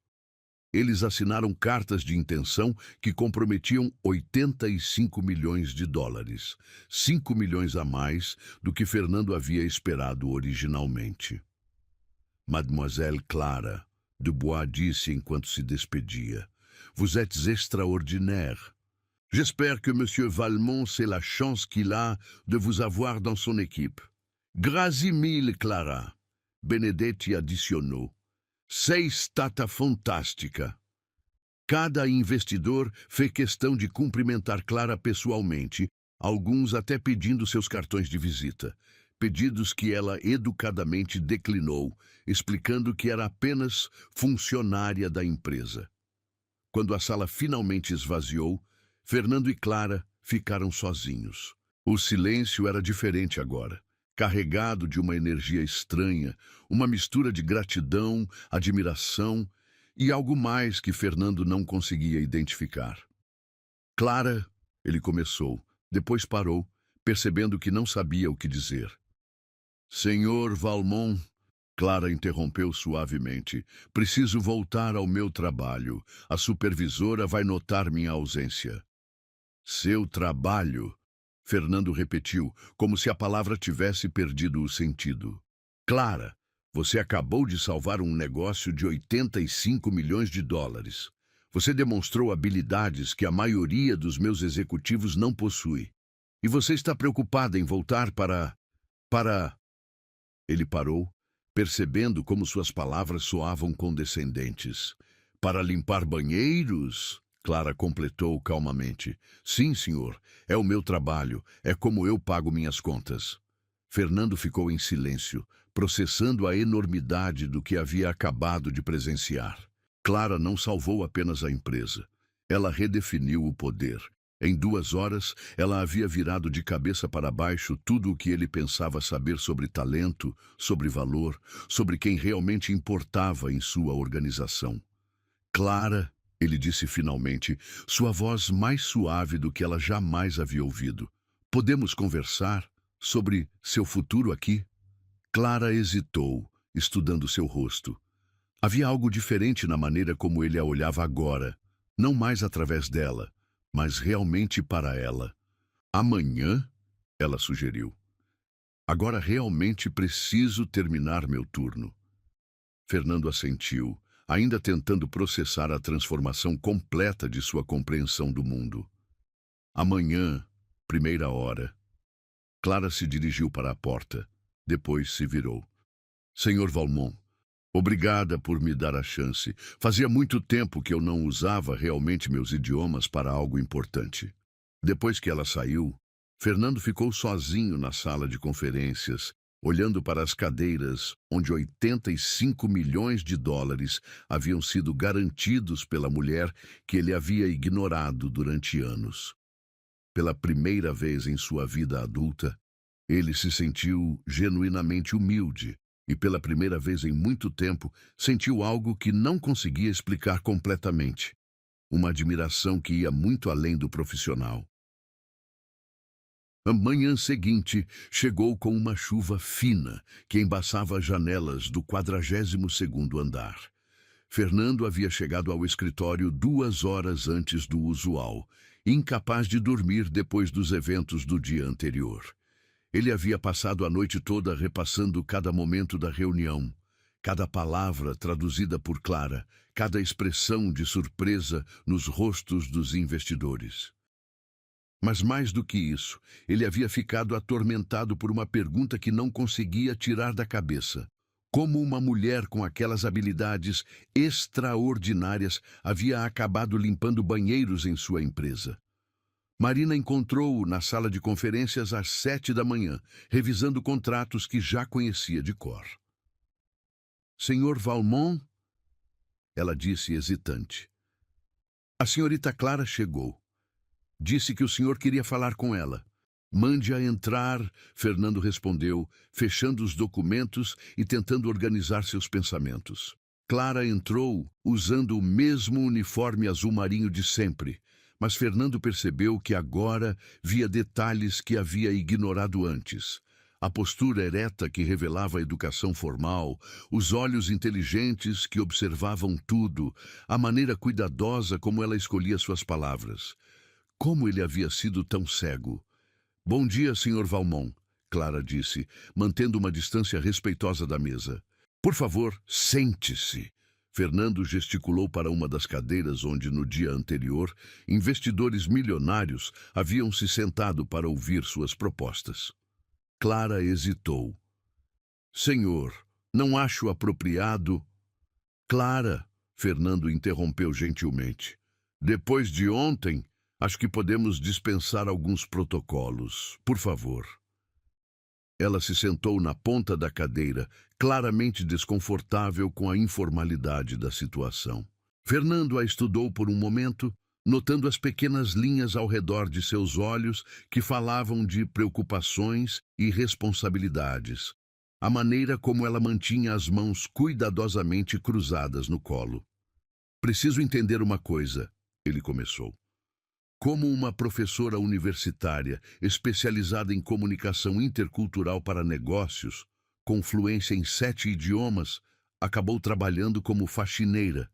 Eles assinaram cartas de intenção que comprometiam 85 milhões de dólares, 5 milhões a mais do que Fernando havia esperado originalmente. Mademoiselle Clara Dubois disse enquanto se despedia: Vous êtes extraordinaire. J'espère que Monsieur Valmont sait la chance qu'il a de vous avoir dans son équipe. Grazie mille, Clara. Benedetti adicionou. Sei stata fantástica. Cada investidor fez questão de cumprimentar Clara pessoalmente, alguns até pedindo seus cartões de visita, pedidos que ela educadamente declinou, explicando que era apenas funcionária da empresa. Quando a sala finalmente esvaziou, Fernando e Clara ficaram sozinhos. O silêncio era diferente agora, carregado de uma energia estranha, uma mistura de gratidão, admiração e algo mais que Fernando não conseguia identificar. Clara, ele começou, depois parou, percebendo que não sabia o que dizer. Senhor Valmont, Clara interrompeu suavemente, preciso voltar ao meu trabalho. A supervisora vai notar minha ausência. Seu trabalho? Fernando repetiu, como se a palavra tivesse perdido o sentido. Clara, você acabou de salvar um negócio de 85 milhões de dólares. Você demonstrou habilidades que a maioria dos meus executivos não possui. E você está preocupada em voltar para... Ele parou, percebendo como suas palavras soavam condescendentes. Para limpar banheiros? Clara completou calmamente. Sim, senhor, é o meu trabalho, é como eu pago minhas contas. Fernando ficou em silêncio, processando a enormidade do que havia acabado de presenciar. Clara não salvou apenas a empresa. Ela redefiniu o poder. Em 2 horas, ela havia virado de cabeça para baixo tudo o que ele pensava saber sobre talento, sobre valor, sobre quem realmente importava em sua organização. Clara, ele disse finalmente, sua voz mais suave do que ela jamais havia ouvido. Podemos conversar sobre seu futuro aqui? Clara hesitou, estudando seu rosto. Havia algo diferente na maneira como ele a olhava agora, não mais através dela, mas realmente para ela. Amanhã? Ela sugeriu. Agora realmente preciso terminar meu turno. Fernando assentiu, ainda tentando processar a transformação completa de sua compreensão do mundo. Amanhã, 1ª hora. Clara se dirigiu para a porta. Depois se virou. Senhor Valmont, obrigada por me dar a chance. Fazia muito tempo que eu não usava realmente meus idiomas para algo importante. Depois que ela saiu, Fernando ficou sozinho na sala de conferências, olhando para as cadeiras onde 85 milhões de dólares haviam sido garantidos pela mulher que ele havia ignorado durante anos. Pela primeira vez em sua vida adulta, ele se sentiu genuinamente humilde e, pela primeira vez em muito tempo, sentiu algo que não conseguia explicar completamente. Uma admiração que ia muito além do profissional. A manhã seguinte chegou com uma chuva fina que embaçava as janelas do 42º andar. Fernando havia chegado ao escritório 2 horas antes do usual, incapaz de dormir depois dos eventos do dia anterior. Ele havia passado a noite toda repassando cada momento da reunião, cada palavra traduzida por Clara, cada expressão de surpresa nos rostos dos investidores. Mas mais do que isso, ele havia ficado atormentado por uma pergunta que não conseguia tirar da cabeça. Como uma mulher com aquelas habilidades extraordinárias havia acabado limpando banheiros em sua empresa? Marina encontrou-o na sala de conferências às 7 da manhã, revisando contratos que já conhecia de cor. Senhor Valmont? Ela disse hesitante. A senhorita Clara chegou. Disse que o senhor queria falar com ela. Mande-a entrar, Fernando respondeu, fechando os documentos e tentando organizar seus pensamentos. Clara entrou, usando o mesmo uniforme azul marinho de sempre, mas Fernando percebeu que agora via detalhes que havia ignorado antes. A postura ereta que revelava a educação formal, os olhos inteligentes que observavam tudo, a maneira cuidadosa como ela escolhia suas palavras. Como ele havia sido tão cego? Bom dia, Sr. Valmont, Clara disse, mantendo uma distância respeitosa da mesa. Por favor, sente-se. Fernando gesticulou para uma das cadeiras onde, no dia anterior, investidores milionários haviam se sentado para ouvir suas propostas. Clara hesitou. Senhor, não acho apropriado... Clara, Fernando interrompeu gentilmente. Depois de ontem, acho que podemos dispensar alguns protocolos. Por favor. Ela se sentou na ponta da cadeira, claramente desconfortável com a informalidade da situação. Fernando a estudou por um momento, notando as pequenas linhas ao redor de seus olhos que falavam de preocupações e responsabilidades, a maneira como ela mantinha as mãos cuidadosamente cruzadas no colo. Preciso entender uma coisa, ele começou. Como uma professora universitária especializada em comunicação intercultural para negócios, com fluência em 7 idiomas, acabou trabalhando como faxineira.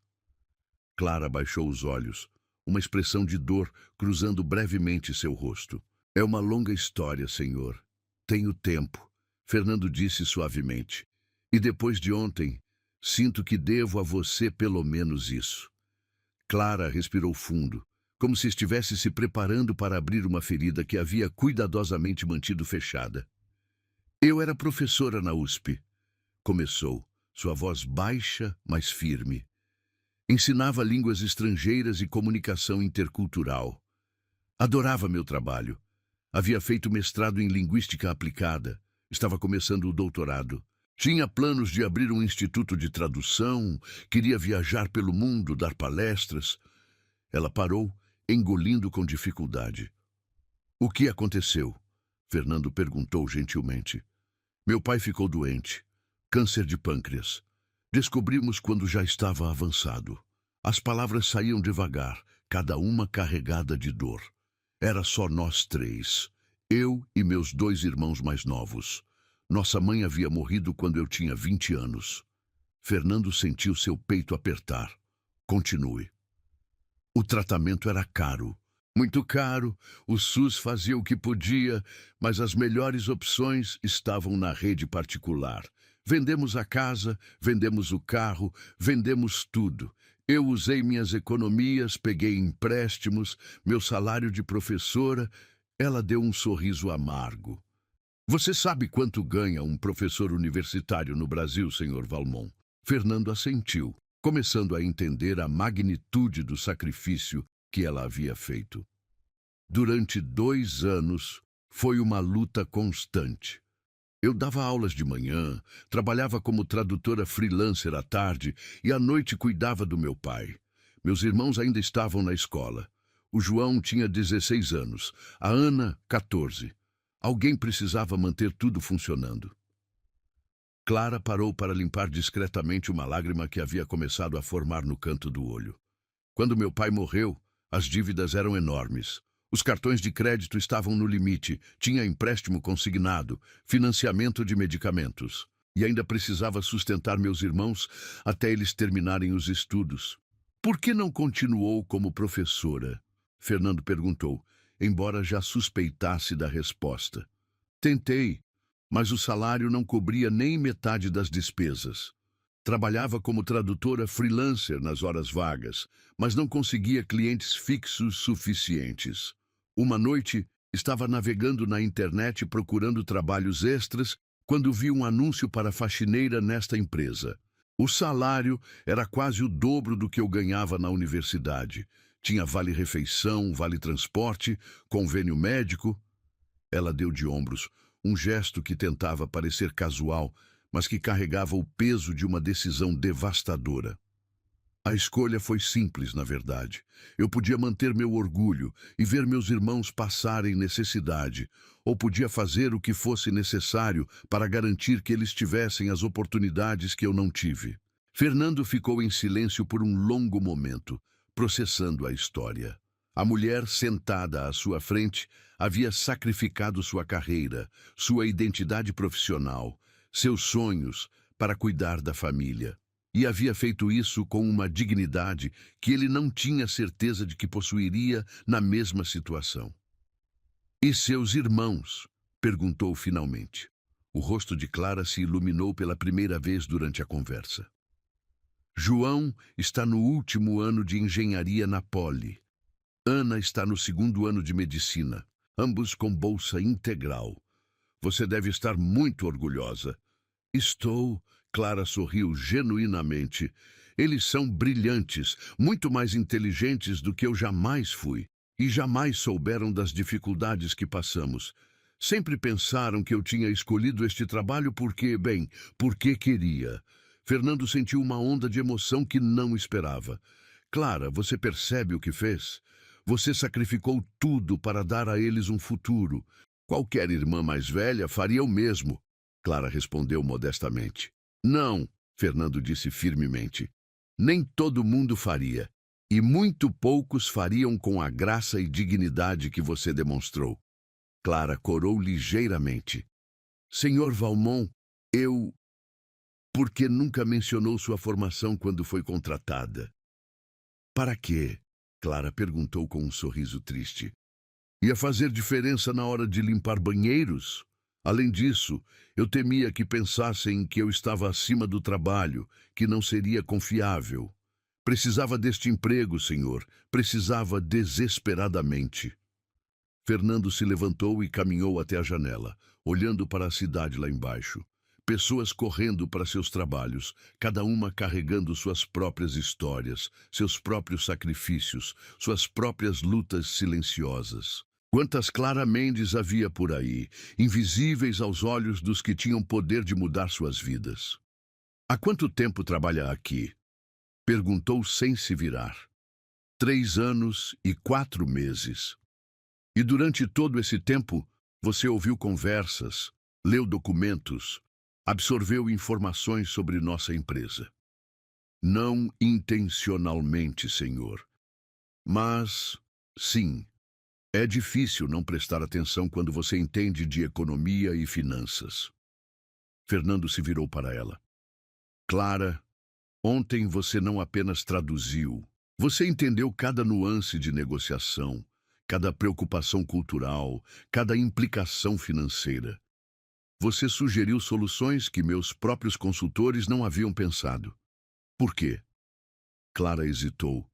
Clara baixou os olhos, uma expressão de dor cruzando brevemente seu rosto. É uma longa história, senhor. Tenho tempo, Fernando disse suavemente. E depois de ontem, sinto que devo a você pelo menos isso. Clara respirou fundo, como se estivesse se preparando para abrir uma ferida que havia cuidadosamente mantido fechada. Eu era professora na USP, começou, sua voz baixa, mas firme. Ensinava línguas estrangeiras e comunicação intercultural. Adorava meu trabalho. Havia feito mestrado em linguística aplicada. Estava começando o doutorado. Tinha planos de abrir um instituto de tradução, queria viajar pelo mundo, dar palestras. Ela parou, engolindo com dificuldade. O que aconteceu? Fernando perguntou gentilmente. Meu pai ficou doente. Câncer de pâncreas. Descobrimos quando já estava avançado. As palavras saíam devagar, cada uma carregada de dor. Era só nós 3. Eu e meus 2 irmãos mais novos. Nossa mãe havia morrido quando eu tinha 20 anos. Fernando sentiu seu peito apertar. Continue. O tratamento era caro. Muito caro, o SUS fazia o que podia, mas as melhores opções estavam na rede particular. Vendemos a casa, vendemos o carro, vendemos tudo. Eu usei minhas economias, peguei empréstimos, meu salário de professora. Ela deu um sorriso amargo. Você sabe quanto ganha um professor universitário no Brasil, Sr. Valmont? Fernando assentiu, começando a entender a magnitude do sacrifício que ela havia feito. Durante 2 anos, foi uma luta constante. Eu dava aulas de manhã, trabalhava como tradutora freelancer à tarde e à noite cuidava do meu pai. Meus irmãos ainda estavam na escola. O João tinha 16 anos, a Ana, 14. Alguém precisava manter tudo funcionando. Clara parou para limpar discretamente uma lágrima que havia começado a formar no canto do olho. Quando meu pai morreu, as dívidas eram enormes. Os cartões de crédito estavam no limite, tinha empréstimo consignado, financiamento de medicamentos. E ainda precisava sustentar meus irmãos até eles terminarem os estudos. Por que não continuou como professora? Fernando perguntou, embora já suspeitasse da resposta. Tentei, mas o salário não cobria nem metade das despesas. Trabalhava como tradutora freelancer nas horas vagas, mas não conseguia clientes fixos suficientes. Uma noite, estava navegando na internet procurando trabalhos extras quando vi um anúncio para faxineira nesta empresa. O salário era quase o dobro do que eu ganhava na universidade. Tinha vale-refeição, vale-transporte, convênio médico. Ela deu de ombros, um gesto que tentava parecer casual, mas que carregava o peso de uma decisão devastadora. A escolha foi simples, na verdade. Eu podia manter meu orgulho e ver meus irmãos passarem necessidade, ou podia fazer o que fosse necessário para garantir que eles tivessem as oportunidades que eu não tive. Fernando ficou em silêncio por um longo momento, processando a história. A mulher sentada à sua frente havia sacrificado sua carreira, sua identidade profissional, seus sonhos para cuidar da família. E havia feito isso com uma dignidade que ele não tinha certeza de que possuiria na mesma situação. "E seus irmãos?" perguntou finalmente. O rosto de Clara se iluminou pela primeira vez durante a conversa. "João está no último ano de engenharia na Poli. Ana está no segundo ano de medicina, ambos com bolsa integral. Você deve estar muito orgulhosa." "Estou." Clara sorriu genuinamente. "Eles são brilhantes, muito mais inteligentes do que eu jamais fui. E jamais souberam das dificuldades que passamos. Sempre pensaram que eu tinha escolhido este trabalho porque queria." Fernando sentiu uma onda de emoção que não esperava. "Clara, você percebe o que fez? Você sacrificou tudo para dar a eles um futuro. Qualquer irmã mais velha faria o mesmo." Clara respondeu modestamente. "Não," Fernando disse firmemente. "Nem todo mundo faria. E muito poucos fariam com a graça e dignidade que você demonstrou." Clara corou ligeiramente. "Senhor Valmont, por que nunca mencionou sua formação quando foi contratada?" "Para quê?" Clara perguntou com um sorriso triste. "Ia fazer diferença na hora de limpar banheiros? Além disso, eu temia que pensassem que eu estava acima do trabalho, que não seria confiável. Precisava deste emprego, senhor. Precisava desesperadamente." Fernando se levantou e caminhou até a janela, olhando para a cidade lá embaixo. Pessoas correndo para seus trabalhos, cada uma carregando suas próprias histórias, seus próprios sacrifícios, suas próprias lutas silenciosas. Quantas Clara Mendes havia por aí, invisíveis aos olhos dos que tinham poder de mudar suas vidas. "Há quanto tempo trabalha aqui?" perguntou sem se virar. 3 anos e 4 meses. "E durante todo esse tempo, você ouviu conversas, leu documentos, absorveu informações sobre nossa empresa?" "Não intencionalmente, senhor. Mas, sim. É difícil não prestar atenção quando você entende de economia e finanças." Fernando se virou para ela. "Clara, ontem você não apenas traduziu. Você entendeu cada nuance de negociação, cada preocupação cultural, cada implicação financeira. Você sugeriu soluções que meus próprios consultores não haviam pensado. Por quê?" Clara hesitou.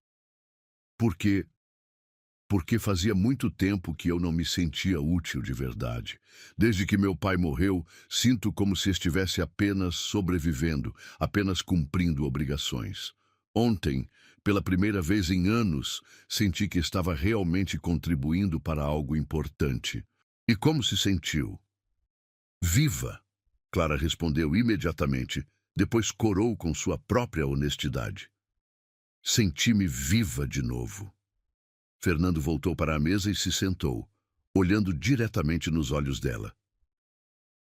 Porque fazia muito tempo que eu não me sentia útil de verdade. Desde que meu pai morreu, sinto como se estivesse apenas sobrevivendo, apenas cumprindo obrigações. Ontem, pela primeira vez em anos, senti que estava realmente contribuindo para algo importante. "E como se sentiu?" "Viva!" Clara respondeu imediatamente, depois corou com sua própria honestidade. "Senti-me viva de novo." Fernando voltou para a mesa e se sentou, olhando diretamente nos olhos dela.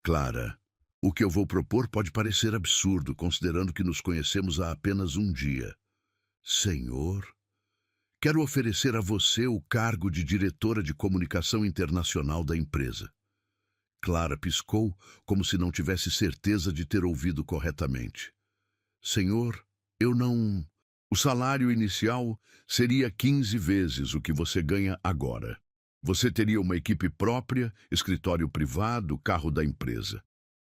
"Clara, o que eu vou propor pode parecer absurdo, considerando que nos conhecemos há apenas um dia." "Senhor, quero oferecer a você o cargo de diretora de comunicação internacional da empresa." Clara piscou, como se não tivesse certeza de ter ouvido corretamente. "Senhor, eu não... O salário inicial seria 15 vezes o que você ganha agora. Você teria uma equipe própria, escritório privado, carro da empresa.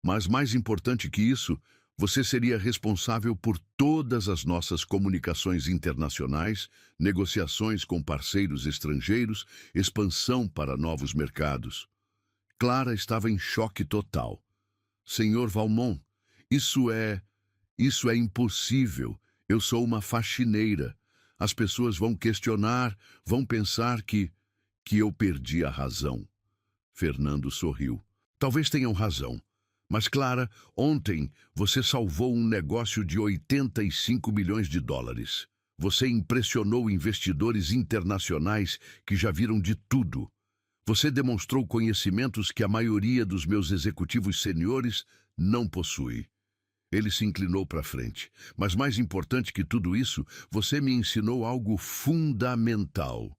Mas mais importante que isso, Você seria responsável por todas as nossas comunicações internacionais, negociações com parceiros estrangeiros, expansão para novos mercados. Clara estava em choque total. Senhor Valmont, isso é... isso é impossível. Eu sou uma faxineira. As pessoas vão questionar, vão pensar que eu perdi a razão. Fernando sorriu. Talvez tenham razão. Mas, Clara, ontem você salvou um negócio de 85 milhões de dólares. Você impressionou investidores internacionais que já viram de tudo. Você demonstrou conhecimentos que a maioria dos meus executivos seniores não possui. Ele se inclinou para frente. Mas mais importante que tudo isso, você me ensinou algo fundamental.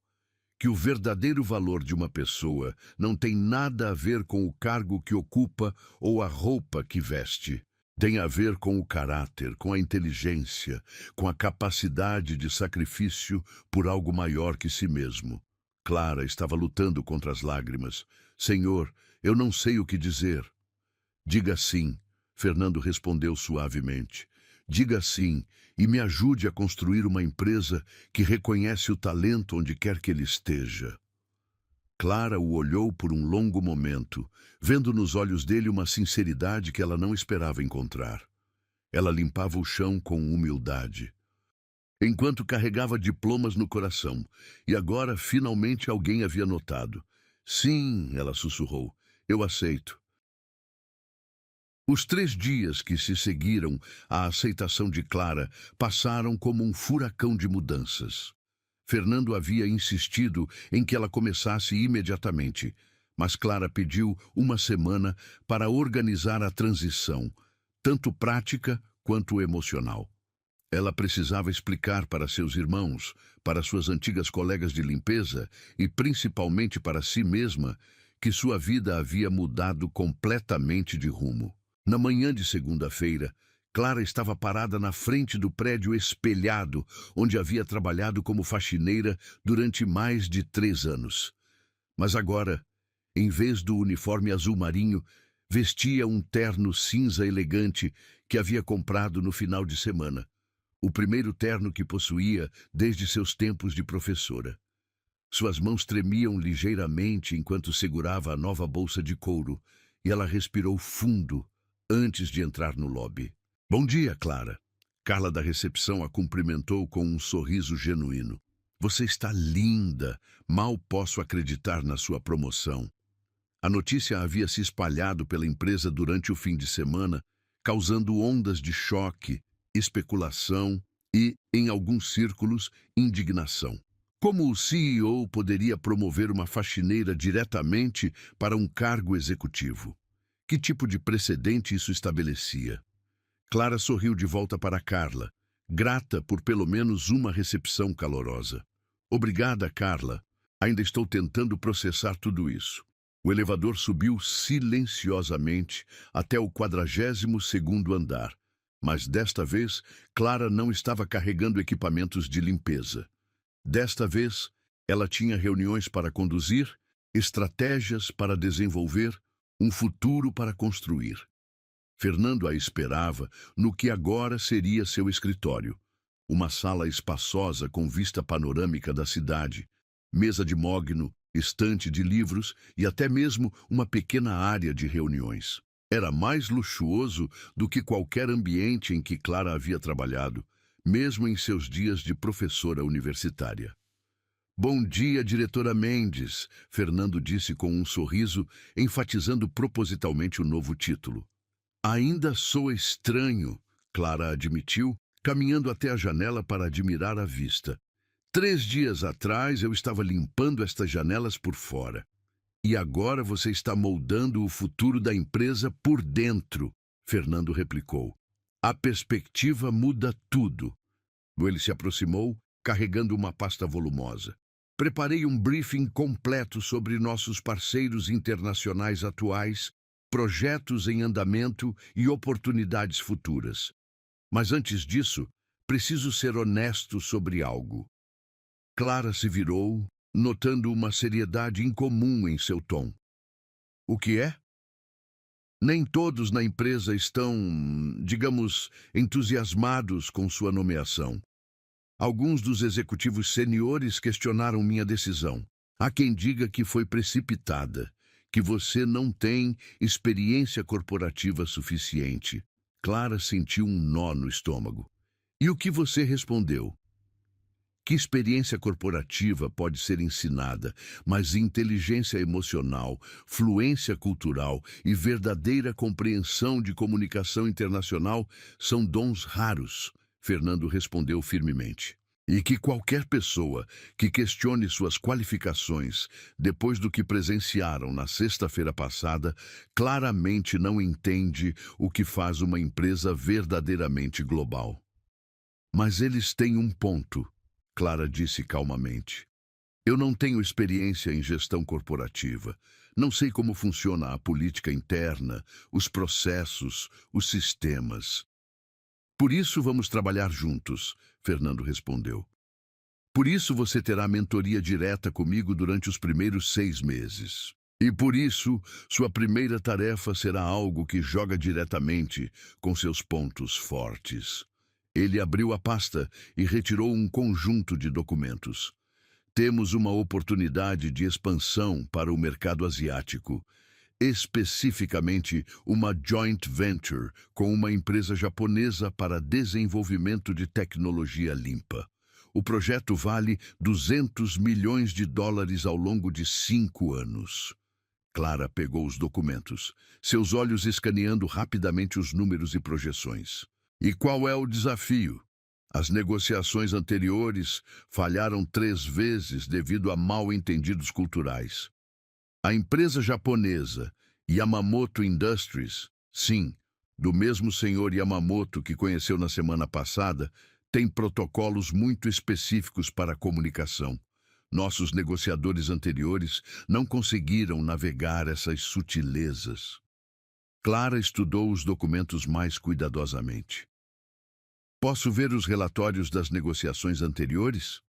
Que o verdadeiro valor de uma pessoa não tem nada a ver com o cargo que ocupa ou a roupa que veste. Tem a ver com o caráter, com a inteligência, com a capacidade de sacrifício por algo maior que si mesmo. Clara estava lutando contra as lágrimas. Senhor, eu não sei o que dizer. Diga sim, Fernando respondeu suavemente. Diga sim e me ajude a construir uma empresa que reconhece o talento onde quer que ele esteja. Clara o olhou por um longo momento, vendo nos olhos dele uma sinceridade que ela não esperava encontrar. Ela limpava o chão com humildade, enquanto carregava diplomas no coração, e agora finalmente alguém havia notado. Sim, ela sussurrou, eu aceito. Os 3 dias que se seguiram à aceitação de Clara passaram como um furacão de mudanças. Fernando havia insistido em que ela começasse imediatamente, mas Clara pediu uma semana para organizar a transição, tanto prática quanto emocional. Ela precisava explicar para seus irmãos, para suas antigas colegas de limpeza e principalmente para si mesma que sua vida havia mudado completamente de rumo. Na manhã de segunda-feira, Clara estava parada na frente do prédio espelhado, onde havia trabalhado como faxineira durante mais de 3 anos. Mas agora, em vez do uniforme azul marinho, vestia um terno cinza elegante que havia comprado no final de semana. O primeiro terno que possuía desde seus tempos de professora. Suas mãos tremiam ligeiramente enquanto segurava a nova bolsa de couro, e ela respirou fundo antes de entrar no lobby. Bom dia, Clara. Carla da recepção a cumprimentou com um sorriso genuíno. Você está linda. Mal posso acreditar na sua promoção. A notícia havia se espalhado pela empresa durante o fim de semana, causando ondas de choque, especulação e, em alguns círculos, indignação. Como o CEO poderia promover uma faxineira diretamente para um cargo executivo? Que tipo de precedente isso estabelecia? Clara sorriu de volta para Carla, grata por pelo menos uma recepção calorosa. Obrigada, Carla. Ainda estou tentando processar tudo isso. O elevador subiu silenciosamente até o 42º andar, mas desta vez Clara não estava carregando equipamentos de limpeza. Desta vez, ela tinha reuniões para conduzir, estratégias para desenvolver, um futuro para construir. Fernando a esperava no que agora seria seu escritório. Uma sala espaçosa com vista panorâmica da cidade, mesa de mogno, estante de livros e até mesmo uma pequena área de reuniões. Era mais luxuoso do que qualquer ambiente em que Clara havia trabalhado, mesmo em seus dias de professora universitária. Bom dia, diretora Mendes, Fernando disse com um sorriso, enfatizando propositalmente o novo título. Ainda sou estranho, Clara admitiu, caminhando até a janela para admirar a vista. 3 dias atrás eu estava limpando estas janelas por fora. E agora você está moldando o futuro da empresa por dentro, Fernando replicou. A perspectiva muda tudo. Ele se aproximou, carregando uma pasta volumosa. Preparei um briefing completo sobre nossos parceiros internacionais atuais, projetos em andamento e oportunidades futuras. Mas antes disso, preciso ser honesto sobre algo. Clara se virou, notando uma seriedade incomum em seu tom. O que é? Nem todos na empresa estão, digamos, entusiasmados com sua nomeação. Alguns dos executivos seniores questionaram minha decisão. Há quem diga que foi precipitada, que você não tem experiência corporativa suficiente. Clara sentiu um nó no estômago. E o que você respondeu? Que experiência corporativa pode ser ensinada, mas inteligência emocional, fluência cultural e verdadeira compreensão de comunicação internacional são dons raros, Fernando respondeu firmemente. E que qualquer pessoa que questione suas qualificações depois do que presenciaram na sexta-feira passada claramente não entende o que faz uma empresa verdadeiramente global. Mas eles têm um ponto, Clara disse calmamente. Eu não tenho experiência em gestão corporativa. Não sei como funciona a política interna, os processos, os sistemas. Por isso vamos trabalhar juntos, Fernando respondeu. Por isso você terá mentoria direta comigo durante os primeiros 6 meses. E por isso, sua primeira tarefa será algo que joga diretamente com seus pontos fortes. Ele abriu a pasta e retirou um conjunto de documentos. Temos uma oportunidade de expansão para o mercado asiático, especificamente uma joint venture com uma empresa japonesa para desenvolvimento de tecnologia limpa. O projeto vale US$ 200 milhões ao longo de 5 anos. Clara pegou os documentos, seus olhos escaneando rapidamente os números e projeções. E qual é o desafio? As negociações anteriores falharam 3 vezes devido a mal-entendidos culturais. A empresa japonesa, Yamamoto Industries, sim, do mesmo senhor Yamamoto que conheceu na semana passada, tem protocolos muito específicos para a comunicação. Nossos negociadores anteriores não conseguiram navegar essas sutilezas. Clara estudou os documentos mais cuidadosamente. Posso ver os relatórios das negociações anteriores?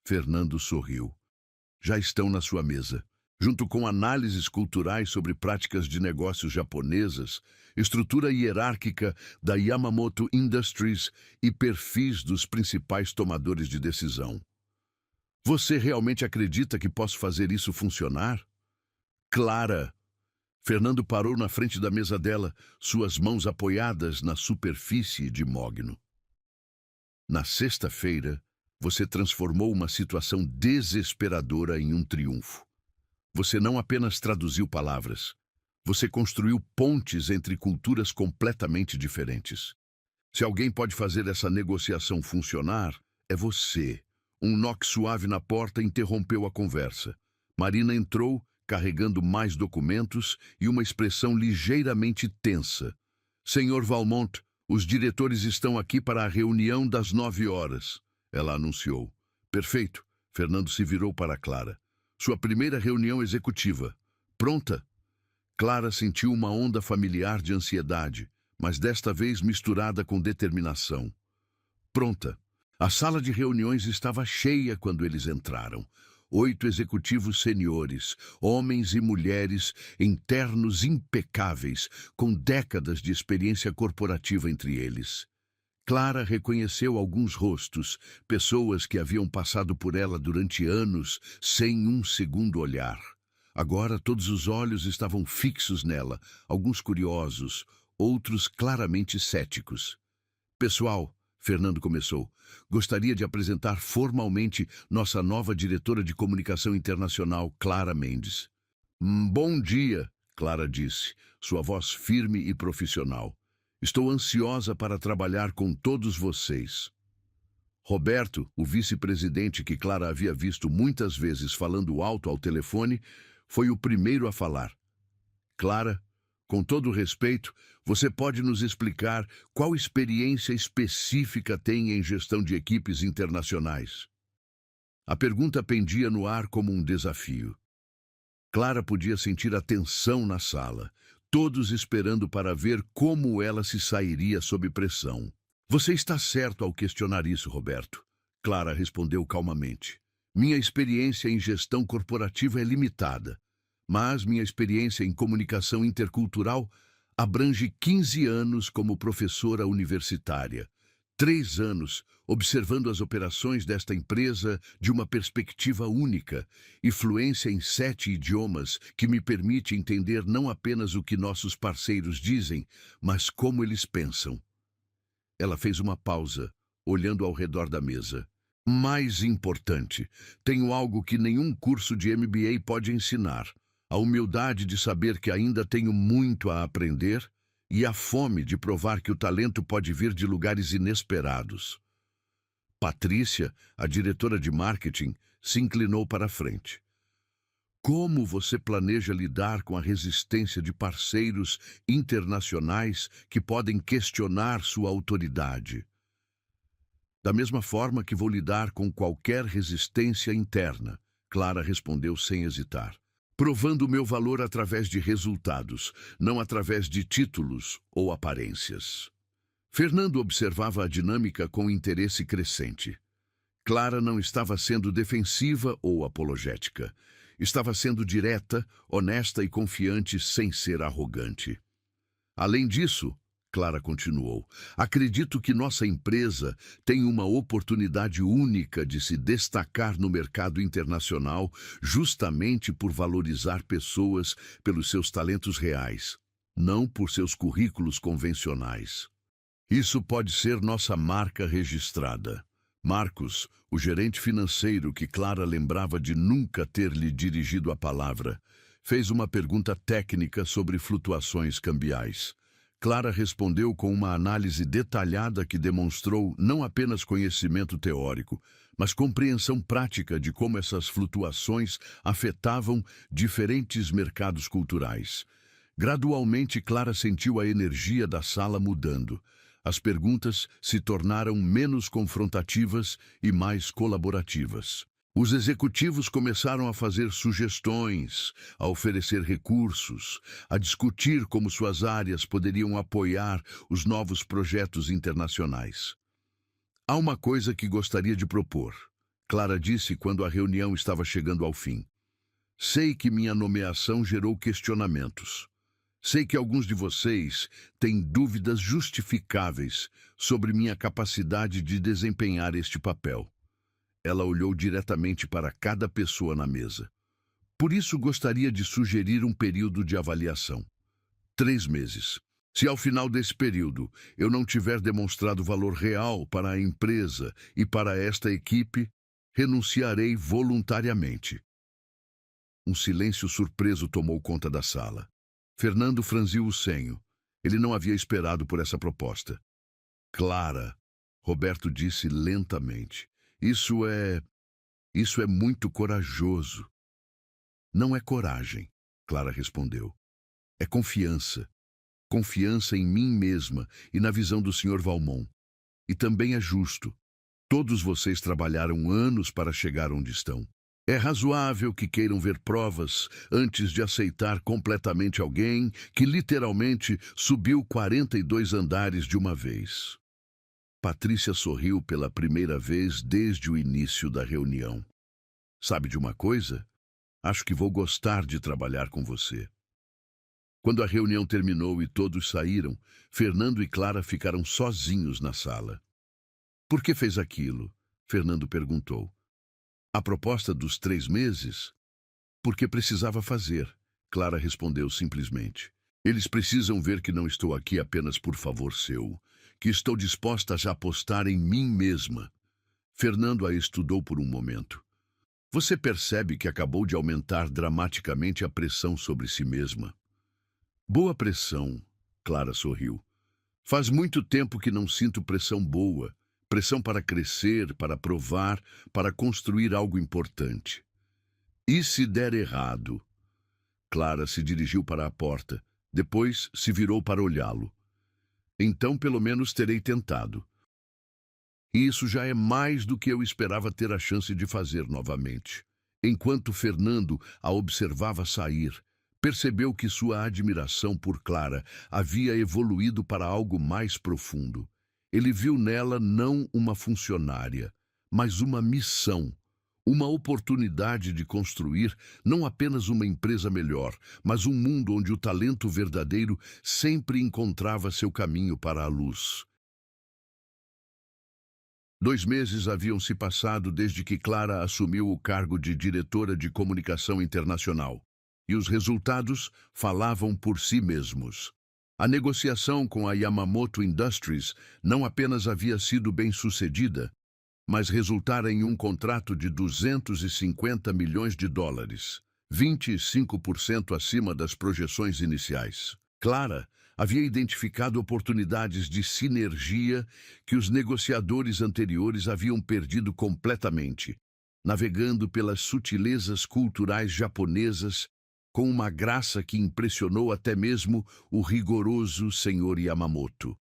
Fernando sorriu. Já estão na sua mesa, junto com análises culturais sobre práticas de negócios japonesas, estrutura hierárquica da Yamamoto Industries e perfis dos principais tomadores de decisão. Você realmente acredita que posso fazer isso funcionar? Clara! Fernando parou na frente da mesa dela, suas mãos apoiadas na superfície de mogno. Na sexta-feira, você transformou uma situação desesperadora em um triunfo. Você não apenas traduziu palavras, você construiu pontes entre culturas completamente diferentes. Se alguém pode fazer essa negociação funcionar, é você. Um knock suave na porta interrompeu a conversa. Marina entrou, carregando mais documentos e uma expressão ligeiramente tensa. Senhor Valmont, os diretores estão aqui para a reunião das 9 horas, ela anunciou. Perfeito. Fernando se virou para Clara. Sua primeira reunião executiva. Pronta? Clara sentiu uma onda familiar de ansiedade, mas desta vez misturada com determinação. Pronta. A sala de reuniões estava cheia quando eles entraram. 8 executivos seniores, homens e mulheres em ternos impecáveis, com décadas de experiência corporativa entre eles. Clara reconheceu alguns rostos, pessoas que haviam passado por ela durante anos sem um segundo olhar. Agora todos os olhos estavam fixos nela, alguns curiosos, outros claramente céticos. Pessoal, Fernando começou, gostaria de apresentar formalmente nossa nova diretora de comunicação internacional, Clara Mendes. Bom dia, Clara disse, sua voz firme e profissional. Estou ansiosa para trabalhar com todos vocês. Roberto, o vice-presidente que Clara havia visto muitas vezes falando alto ao telefone, foi o primeiro a falar. Clara, com todo respeito, você pode nos explicar qual experiência específica tem em gestão de equipes internacionais? A pergunta pendia no ar como um desafio. Clara podia sentir a tensão na sala, todos esperando para ver como ela se sairia sob pressão. Você está certo ao questionar isso, Roberto. Clara respondeu calmamente. Minha experiência em gestão corporativa é limitada, mas minha experiência em comunicação intercultural Abrange 15 anos como professora universitária, 3 anos observando as operações desta empresa de uma perspectiva única e fluência em 7 idiomas que me permite entender não apenas o que nossos parceiros dizem, mas como eles pensam. Ela fez uma pausa, olhando ao redor da mesa. Mais importante, tenho algo que nenhum curso de MBA pode ensinar: a humildade de saber que ainda tenho muito a aprender e a fome de provar que o talento pode vir de lugares inesperados. Patrícia, a diretora de marketing, se inclinou para a frente. Como você planeja lidar com a resistência de parceiros internacionais que podem questionar sua autoridade? Da mesma forma que vou lidar com qualquer resistência interna, Clara respondeu sem hesitar. Provando o meu valor através de resultados, não através de títulos ou aparências. Fernando observava a dinâmica com interesse crescente. Clara não estava sendo defensiva ou apologética. Estava sendo direta, honesta e confiante sem ser arrogante. Além disso, Clara continuou, acredito que nossa empresa tem uma oportunidade única de se destacar no mercado internacional justamente por valorizar pessoas pelos seus talentos reais, não por seus currículos convencionais. Isso pode ser nossa marca registrada. Marcos, o gerente financeiro que Clara lembrava de nunca ter lhe dirigido a palavra, fez uma pergunta técnica sobre flutuações cambiais. Clara respondeu com uma análise detalhada que demonstrou não apenas conhecimento teórico, mas compreensão prática de como essas flutuações afetavam diferentes mercados culturais. Gradualmente, Clara sentiu a energia da sala mudando. As perguntas se tornaram menos confrontativas e mais colaborativas. Os executivos começaram a fazer sugestões, a oferecer recursos, a discutir como suas áreas poderiam apoiar os novos projetos internacionais. Há uma coisa que gostaria de propor, Clara disse quando a reunião estava chegando ao fim. Sei que minha nomeação gerou questionamentos. Sei que alguns de vocês têm dúvidas justificáveis sobre minha capacidade de desempenhar este papel. Ela olhou diretamente para cada pessoa na mesa. Por isso, gostaria de sugerir um período de avaliação. 3 meses. Se ao final desse período eu não tiver demonstrado valor real para a empresa e para esta equipe, renunciarei voluntariamente. Um silêncio surpreso tomou conta da sala. Fernando franziu o senho. Ele não havia esperado por essa proposta. Clara, Roberto disse lentamente. Isso é muito corajoso. Não é coragem, Clara respondeu. É confiança. Confiança em mim mesma e na visão do Sr. Valmont. E também é justo. Todos vocês trabalharam anos para chegar onde estão. É razoável que queiram ver provas antes de aceitar completamente alguém que literalmente subiu 42 andares de uma vez. Patrícia sorriu pela primeira vez desde o início da reunião. Sabe de uma coisa? Acho que vou gostar de trabalhar com você. Quando a reunião terminou e todos saíram, Fernando e Clara ficaram sozinhos na sala. Por que fez aquilo? Fernando perguntou. A proposta dos 3 meses? Porque precisava fazer, Clara respondeu simplesmente. Eles precisam ver que não estou aqui apenas por favor seu, que estou disposta a já apostar em mim mesma. Fernando a estudou por um momento. Você percebe que acabou de aumentar dramaticamente a pressão sobre si mesma. Boa pressão, Clara sorriu. Faz muito tempo que não sinto pressão boa. Pressão para crescer, para provar, para construir algo importante. E se der errado? Clara se dirigiu para a porta, depois se virou para olhá-lo. Então, pelo menos, terei tentado. E isso já é mais do que eu esperava ter a chance de fazer novamente. Enquanto Fernando a observava sair, percebeu que sua admiração por Clara havia evoluído para algo mais profundo. Ele viu nela não uma funcionária, mas uma missão, Uma oportunidade de construir não apenas uma empresa melhor, mas um mundo onde o talento verdadeiro sempre encontrava seu caminho para a luz. 2 meses haviam se passado desde que Clara assumiu o cargo de diretora de comunicação internacional, e os resultados falavam por si mesmos. A negociação com a Yamamoto Industries não apenas havia sido bem-sucedida, mas resultara em um contrato de US$ 250 milhões, 25% acima das projeções iniciais. Clara havia identificado oportunidades de sinergia que os negociadores anteriores haviam perdido completamente, navegando pelas sutilezas culturais japonesas com uma graça que impressionou até mesmo o rigoroso Sr. Yamamoto.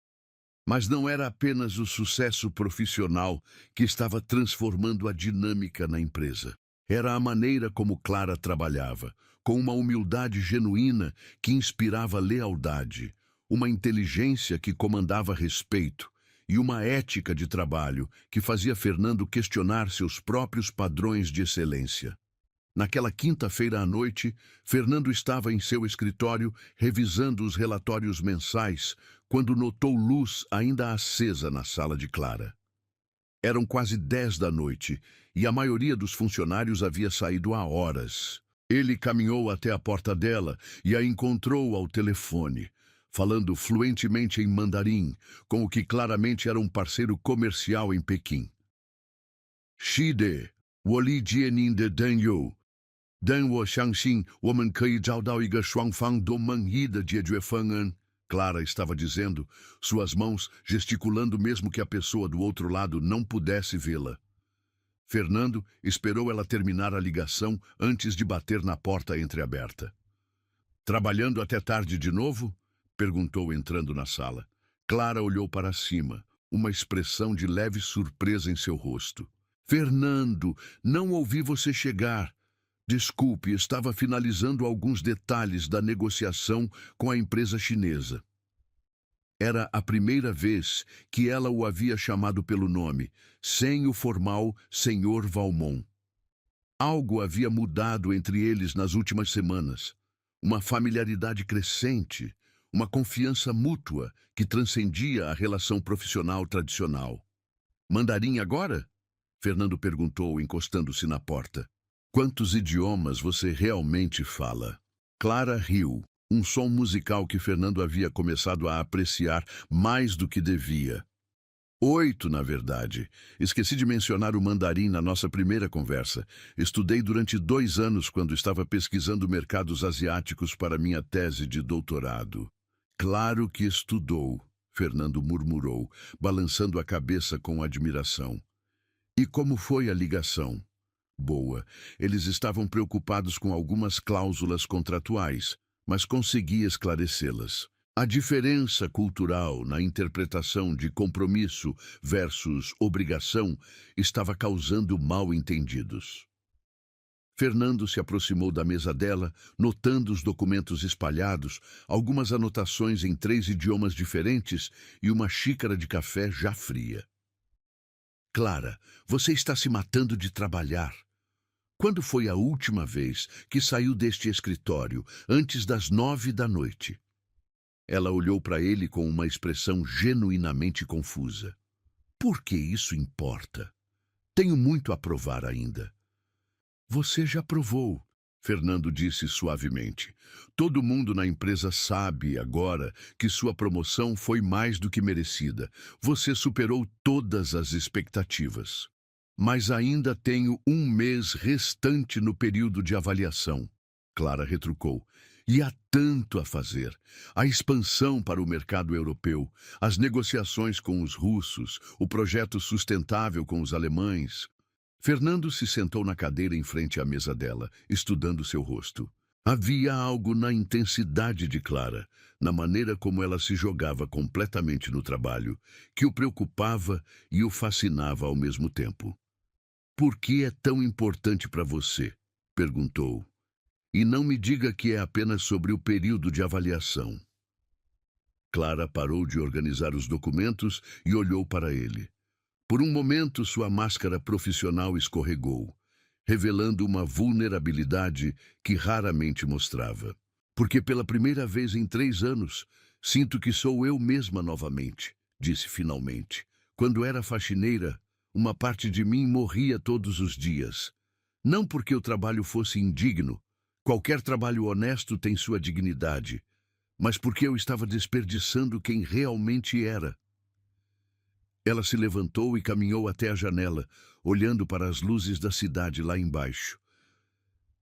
Mas não era apenas o sucesso profissional que estava transformando a dinâmica na empresa. Era a maneira como Clara trabalhava, com uma humildade genuína que inspirava lealdade, uma inteligência que comandava respeito e uma ética de trabalho que fazia Fernando questionar seus próprios padrões de excelência. Naquela quinta-feira à noite, Fernando estava em seu escritório revisando os relatórios mensais quando notou luz ainda acesa na sala de Clara. Eram quase 10 da noite e a maioria dos funcionários havia saído há horas. Ele caminhou até a porta dela e a encontrou ao telefone, falando fluentemente em mandarim, com o que claramente era um parceiro comercial em Pequim. Shide, Woli Jienin de Danyu. Dan wo Shangxin, woman kei zhao dao iga shuangfang do manhida jiejuefangan. Clara estava dizendo, suas mãos gesticulando mesmo que a pessoa do outro lado não pudesse vê-la. Fernando esperou ela terminar a ligação antes de bater na porta entreaberta. Trabalhando até tarde de novo? Perguntou entrando na sala. Clara olhou para cima, uma expressão de leve surpresa em seu rosto. Fernando, não ouvi você chegar. Desculpe, estava finalizando alguns detalhes da negociação com a empresa chinesa. Era a primeira vez que ela o havia chamado pelo nome, sem o formal Sr. Valmont. Algo havia mudado entre eles nas últimas semanas. Uma familiaridade crescente, uma confiança mútua que transcendia a relação profissional tradicional. Mandarim agora? Fernando perguntou, encostando-se na porta. Quantos idiomas você realmente fala? Clara riu, um som musical que Fernando havia começado a apreciar mais do que devia. 8, na verdade. Esqueci de mencionar o mandarim na nossa primeira conversa. Estudei durante 2 anos quando estava pesquisando mercados asiáticos para minha tese de doutorado. Claro que estudou, Fernando murmurou, balançando a cabeça com admiração. E como foi a ligação? Boa. Eles estavam preocupados com algumas cláusulas contratuais, mas consegui esclarecê-las. A diferença cultural na interpretação de compromisso versus obrigação estava causando mal-entendidos. Fernando se aproximou da mesa dela, notando os documentos espalhados, algumas anotações em 3 idiomas diferentes e uma xícara de café já fria. Clara, você está se matando de trabalhar. Quando foi a última vez que saiu deste escritório, antes das 9 da noite? Ela olhou para ele com uma expressão genuinamente confusa. Por que isso importa? Tenho muito a provar ainda. Você já provou, Fernando disse suavemente. Todo mundo na empresa sabe agora que sua promoção foi mais do que merecida. Você superou todas as expectativas. Mas ainda tenho 1 mês restante no período de avaliação, Clara retrucou. E há tanto a fazer. A expansão para o mercado europeu, as negociações com os russos, o projeto sustentável com os alemães. Fernando se sentou na cadeira em frente à mesa dela, estudando seu rosto. Havia algo na intensidade de Clara, na maneira como ela se jogava completamente no trabalho, que o preocupava e o fascinava ao mesmo tempo. Por que é tão importante para você? Perguntou. E não me diga que é apenas sobre o período de avaliação. Clara parou de organizar os documentos e olhou para ele. Por um momento, sua máscara profissional escorregou. revelando uma vulnerabilidade que raramente mostrava. Porque pela primeira vez em 3 anos, sinto que sou eu mesma novamente, disse finalmente. Quando era faxineira, uma parte de mim morria todos os dias. Não porque o trabalho fosse indigno, qualquer trabalho honesto tem sua dignidade, mas porque eu estava desperdiçando quem realmente era. Ela se levantou e caminhou até a janela, olhando para as luzes da cidade lá embaixo.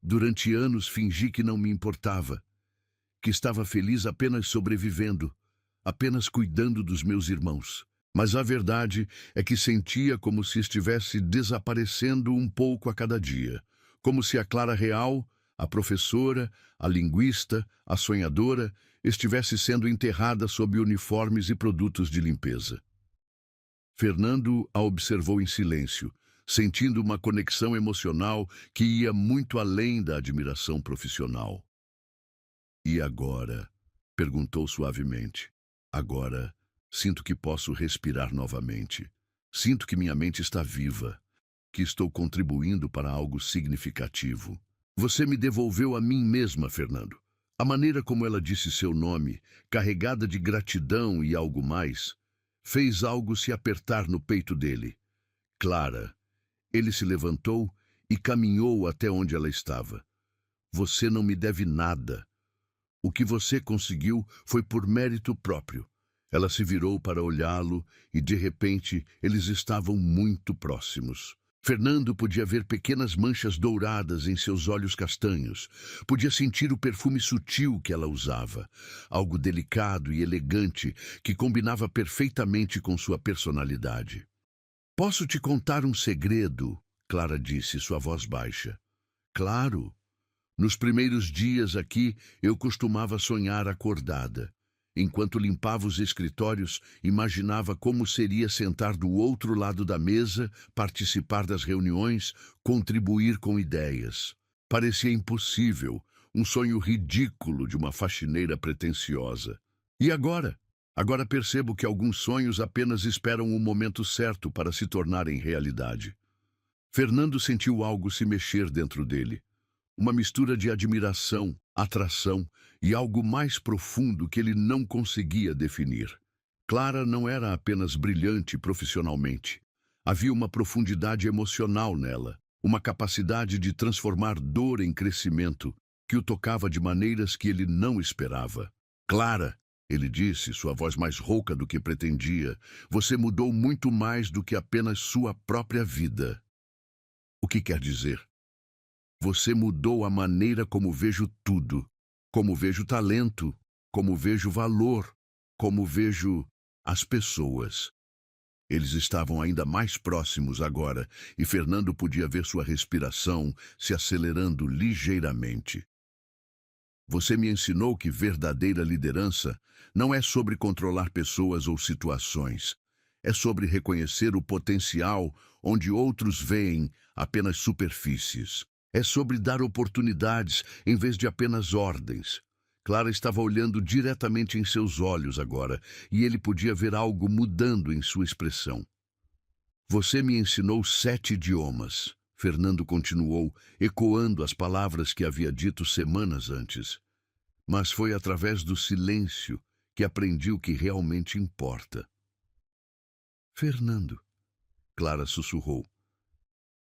Durante anos fingi que não me importava, que estava feliz apenas sobrevivendo, apenas cuidando dos meus irmãos. Mas a verdade é que sentia como se estivesse desaparecendo um pouco a cada dia, como se a Clara real, a professora, a linguista, a sonhadora, estivesse sendo enterrada sob uniformes e produtos de limpeza. Fernando a observou em silêncio, sentindo uma conexão emocional que ia muito além da admiração profissional. "E agora?", perguntou suavemente. "Agora, sinto que posso respirar novamente. Sinto que minha mente está viva, que estou contribuindo para algo significativo. Você me devolveu a mim mesma, Fernando." A maneira como ela disse seu nome, carregada de gratidão e algo mais, fez algo se apertar no peito dele. "Clara." Ele se levantou e caminhou até onde ela estava. "Você não me deve nada. O que você conseguiu foi por mérito próprio." Ela se virou para olhá-lo e, de repente, eles estavam muito próximos. Fernando podia ver pequenas manchas douradas em seus olhos castanhos. Podia sentir o perfume sutil que ela usava, algo delicado e elegante que combinava perfeitamente com sua personalidade. "Posso te contar um segredo?", Clara disse, sua voz baixa. "Claro. Nos primeiros dias aqui, eu costumava sonhar acordada. Enquanto limpava os escritórios, imaginava como seria sentar do outro lado da mesa, participar das reuniões, contribuir com ideias. Parecia impossível, um sonho ridículo de uma faxineira pretensiosa. E agora? Agora percebo que alguns sonhos apenas esperam o momento certo para se tornarem realidade." Fernando sentiu algo se mexer dentro dele. Uma mistura de admiração, atração e algo mais profundo que ele não conseguia definir. Clara não era apenas brilhante profissionalmente. Havia uma profundidade emocional nela, uma capacidade de transformar dor em crescimento que o tocava de maneiras que ele não esperava. "Clara", ele disse, sua voz mais rouca do que pretendia, "você mudou muito mais do que apenas sua própria vida." "O que quer dizer?" "Você mudou a maneira como vejo tudo, como vejo talento, como vejo valor, como vejo as pessoas." Eles estavam ainda mais próximos agora, e Fernando podia ver sua respiração se acelerando ligeiramente. "Você me ensinou que verdadeira liderança não é sobre controlar pessoas ou situações. É sobre reconhecer o potencial onde outros veem apenas superfícies. É sobre dar oportunidades em vez de apenas ordens." Clara estava olhando diretamente em seus olhos agora, e ele podia ver algo mudando em sua expressão. "Você me ensinou 7 idiomas", Fernando continuou, ecoando as palavras que havia dito semanas antes. "Mas foi através do silêncio que aprendi o que realmente importa." "Fernando", Clara sussurrou,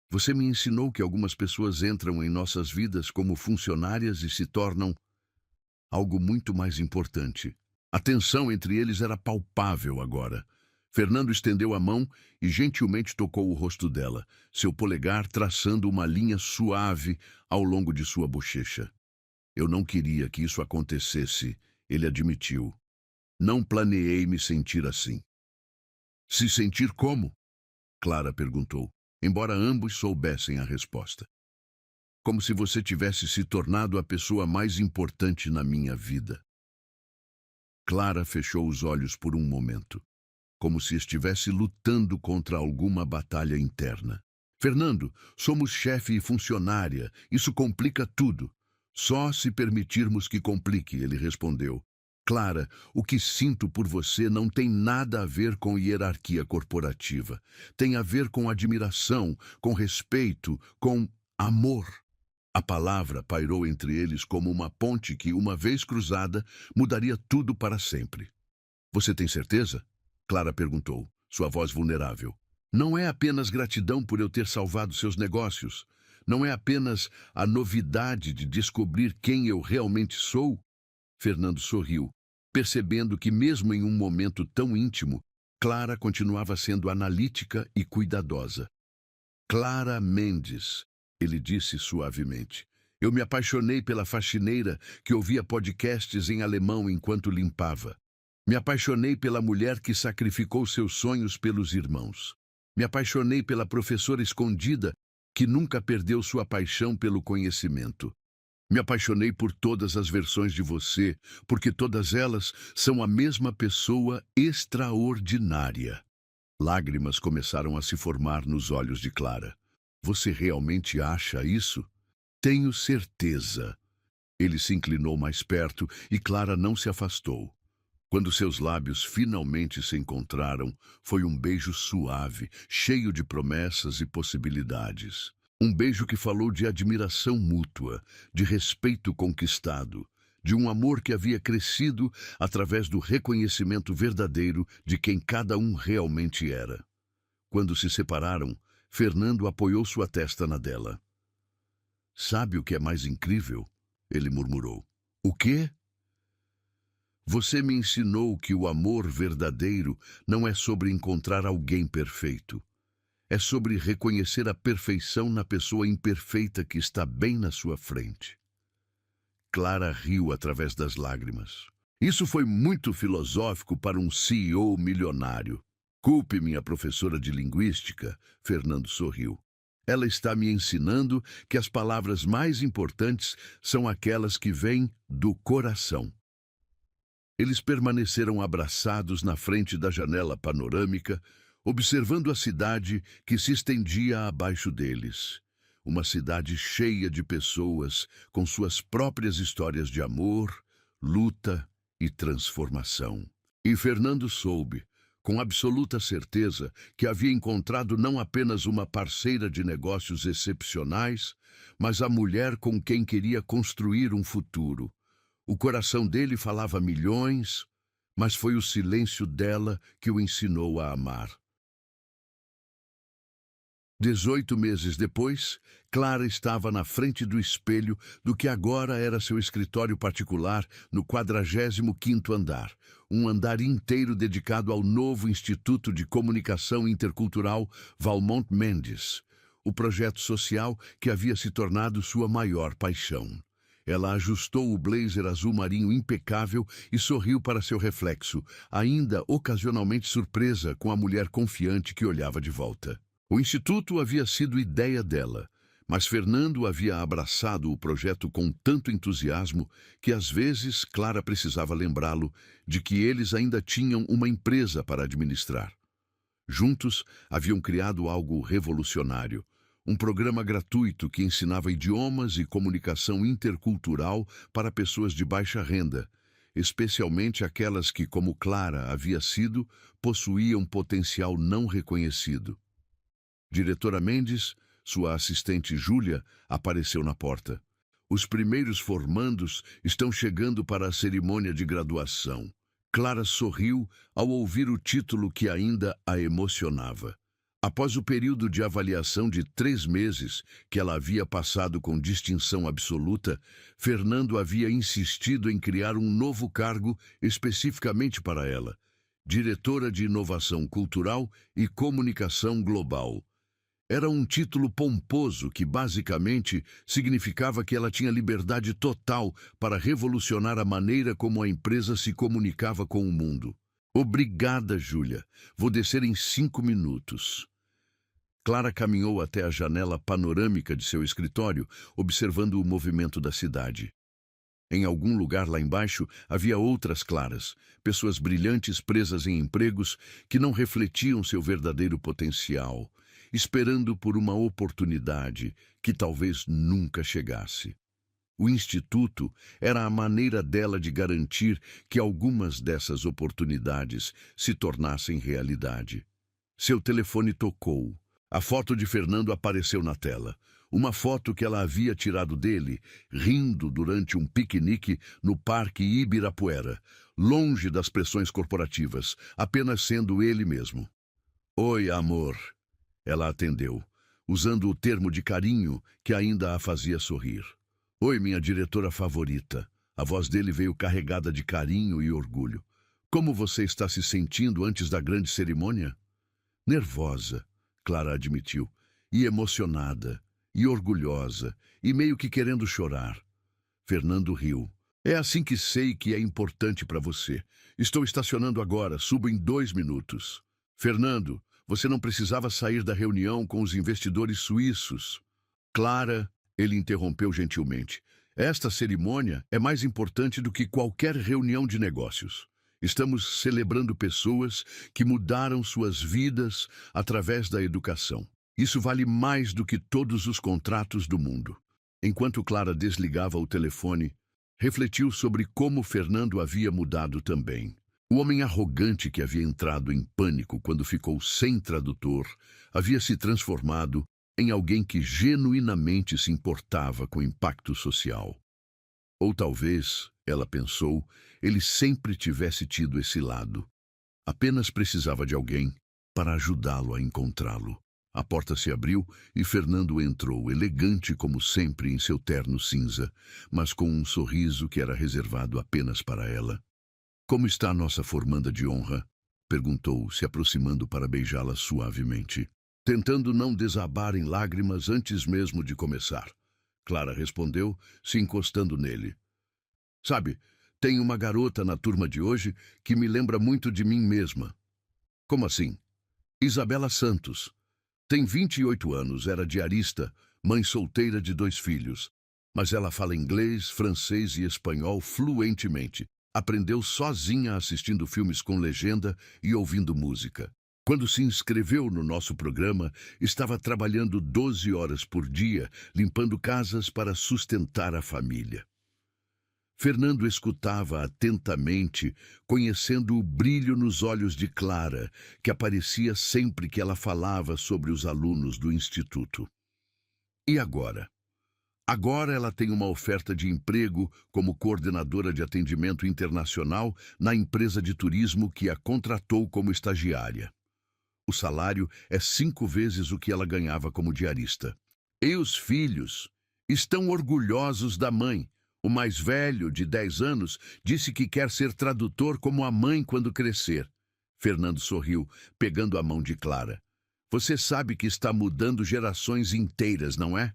"você me ensinou que algumas pessoas entram em nossas vidas como funcionárias e se tornam algo muito mais importante." A tensão entre eles era palpável agora. Fernando estendeu a mão e gentilmente tocou o rosto dela, seu polegar traçando uma linha suave ao longo de sua bochecha. "Eu não queria que isso acontecesse", ele admitiu. "Não planeei me sentir assim." "Se sentir como?", Clara perguntou, embora ambos soubessem a resposta. "Como se você tivesse se tornado a pessoa mais importante na minha vida." Clara fechou os olhos por um momento, como se estivesse lutando contra alguma batalha interna. "Fernando, somos chefe e funcionária, isso complica tudo." "Só se permitirmos que complique", ele respondeu. "Clara, o que sinto por você não tem nada a ver com hierarquia corporativa. Tem a ver com admiração, com respeito, com Amor. A palavra pairou entre eles como uma ponte que, uma vez cruzada, mudaria tudo para sempre. Você tem certeza? Clara perguntou, sua voz vulnerável. Não é apenas gratidão por eu ter salvado seus negócios. Não é apenas a novidade de descobrir quem eu realmente sou. Fernando sorriu, percebendo que mesmo em um momento tão íntimo, Clara continuava sendo analítica e cuidadosa. Clara Mendes, ele disse suavemente. Eu me apaixonei pela faxineira que ouvia podcasts em alemão enquanto limpava. Me apaixonei pela mulher que sacrificou seus sonhos pelos irmãos. Me apaixonei pela professora escondida que nunca perdeu sua paixão pelo conhecimento. Me apaixonei por todas as versões de você, porque todas elas são a mesma pessoa extraordinária. Lágrimas começaram a se formar nos olhos de Clara. Você realmente acha isso? Tenho certeza. Ele se inclinou mais perto e Clara não se afastou. Quando seus lábios finalmente se encontraram, foi um beijo suave, cheio de promessas e possibilidades. Um beijo que falou de admiração mútua, de respeito conquistado, de um amor que havia crescido através do reconhecimento verdadeiro de quem cada um realmente era. Quando se separaram, Fernando apoiou sua testa na dela. Sabe o que é mais incrível? Ele murmurou. O quê? Você me ensinou que o amor verdadeiro não é sobre encontrar alguém perfeito. É sobre reconhecer a perfeição na pessoa imperfeita que está bem na sua frente. Clara riu através das lágrimas. Isso foi muito filosófico para um CEO milionário. Culpe minha professora de linguística, Fernando sorriu. Ela está me ensinando que as palavras mais importantes são aquelas que vêm do coração. Eles permaneceram abraçados na frente da janela panorâmica, observando a cidade que se estendia abaixo deles. Uma cidade cheia de pessoas com suas próprias histórias de amor, luta e transformação. E Fernando soube, com absoluta certeza, que havia encontrado não apenas uma parceira de negócios excepcionais, mas a mulher com quem queria construir um futuro. O coração dele falava milhões, mas foi o silêncio dela que o ensinou a amar. 18 meses depois, Clara estava na frente do espelho do que agora era seu escritório particular no 45º andar, um andar inteiro dedicado ao novo Instituto de Comunicação Intercultural Valmont Mendes, o projeto social que havia se tornado sua maior paixão. Ela ajustou o blazer azul marinho impecável e sorriu para seu reflexo, ainda ocasionalmente surpresa com a mulher confiante que olhava de volta. O instituto havia sido ideia dela, mas Fernando havia abraçado o projeto com tanto entusiasmo que às vezes Clara precisava lembrá-lo de que eles ainda tinham uma empresa para administrar. Juntos haviam criado algo revolucionário, um programa gratuito que ensinava idiomas e comunicação intercultural para pessoas de baixa renda, especialmente aquelas que, como Clara havia sido, possuíam potencial não reconhecido. Diretora Mendes, sua assistente Júlia, apareceu na porta. Os primeiros formandos estão chegando para a cerimônia de graduação. Clara sorriu ao ouvir o título que ainda a emocionava. Após o período de avaliação de 3 meses que ela havia passado com distinção absoluta, Fernando havia insistido em criar um novo cargo especificamente para ela, Diretora de Inovação Cultural e Comunicação Global. Era um título pomposo que basicamente significava que ela tinha liberdade total para revolucionar a maneira como a empresa se comunicava com o mundo. Obrigada, Júlia. Vou descer em 5 minutos. Clara caminhou até a janela panorâmica de seu escritório, observando o movimento da cidade. Em algum lugar lá embaixo havia outras Claras, pessoas brilhantes presas em empregos que não refletiam seu verdadeiro potencial, esperando por uma oportunidade que talvez nunca chegasse. O Instituto era a maneira dela de garantir que algumas dessas oportunidades se tornassem realidade. Seu telefone tocou. A foto de Fernando apareceu na tela. Uma foto que ela havia tirado dele, rindo durante um piquenique no Parque Ibirapuera, longe das pressões corporativas, apenas sendo ele mesmo. Oi, amor. Ela atendeu, usando o termo de carinho que ainda a fazia sorrir. Oi, minha diretora favorita. A voz dele veio carregada de carinho e orgulho. Como você está se sentindo antes da grande cerimônia? Nervosa, Clara admitiu, e emocionada, e orgulhosa, e meio que querendo chorar. Fernando riu. É assim que sei que é importante para você. Estou estacionando agora, subo em 2 minutos. Fernando, você não precisava sair da reunião com os investidores suíços. Clara, ele interrompeu gentilmente. Esta cerimônia é mais importante do que qualquer reunião de negócios. Estamos celebrando pessoas que mudaram suas vidas através da educação. Isso vale mais do que todos os contratos do mundo. Enquanto Clara desligava o telefone, refletiu sobre como Fernando havia mudado também. O homem arrogante que havia entrado em pânico quando ficou sem tradutor havia se transformado em alguém que genuinamente se importava com o impacto social. Ou talvez, ela pensou, ele sempre tivesse tido esse lado. Apenas precisava de alguém para ajudá-lo a encontrá-lo. A porta se abriu e Fernando entrou, elegante como sempre em seu terno cinza, mas com um sorriso que era reservado apenas para ela. Como está a nossa formanda de honra? Perguntou, se aproximando para beijá-la suavemente, tentando não desabar em lágrimas antes mesmo de começar. Clara respondeu, se encostando nele. Sabe, tem uma garota na turma de hoje que me lembra muito de mim mesma. Como assim? Isabela Santos. Tem 28 anos, era diarista, mãe solteira de 2 filhos. Mas ela fala inglês, francês e espanhol fluentemente. Aprendeu sozinha assistindo filmes com legenda e ouvindo música. Quando se inscreveu no nosso programa, estava trabalhando 12 horas por dia, limpando casas para sustentar a família. Fernando escutava atentamente, conhecendo o brilho nos olhos de Clara, que aparecia sempre que ela falava sobre os alunos do instituto. E agora? Agora ela tem uma oferta de emprego como coordenadora de atendimento internacional na empresa de turismo que a contratou como estagiária. O salário é 5 vezes o que ela ganhava como diarista. E os filhos estão orgulhosos da mãe. O mais velho, de 10 anos, disse que quer ser tradutor como a mãe quando crescer. Fernando sorriu, pegando a mão de Clara. Você sabe que está mudando gerações inteiras, não é?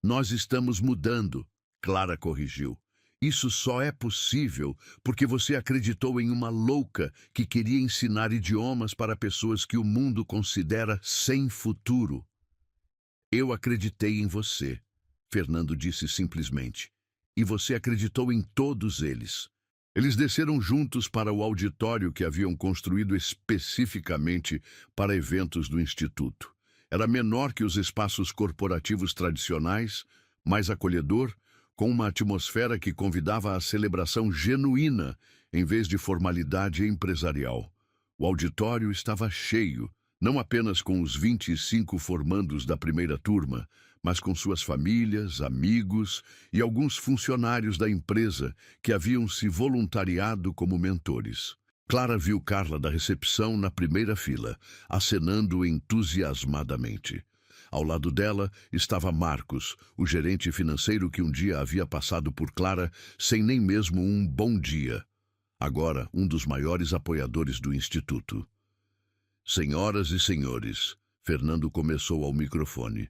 Nós estamos mudando, Clara corrigiu. Isso só é possível porque você acreditou em uma louca que queria ensinar idiomas para pessoas que o mundo considera sem futuro. Eu acreditei em você, Fernando disse simplesmente. E você acreditou em todos eles. Eles desceram juntos para o auditório que haviam construído especificamente para eventos do Instituto. Era menor que os espaços corporativos tradicionais, mais acolhedor, com uma atmosfera que convidava à celebração genuína, em vez de formalidade empresarial. O auditório estava cheio, não apenas com os 25 formandos da primeira turma, mas com suas famílias, amigos e alguns funcionários da empresa que haviam se voluntariado como mentores. Clara viu Carla da recepção na primeira fila, acenando entusiasmadamente. Ao lado dela estava Marcos, o gerente financeiro que um dia havia passado por Clara sem nem mesmo um bom dia. Agora, um dos maiores apoiadores do Instituto. Senhoras e senhores, Fernando começou ao microfone.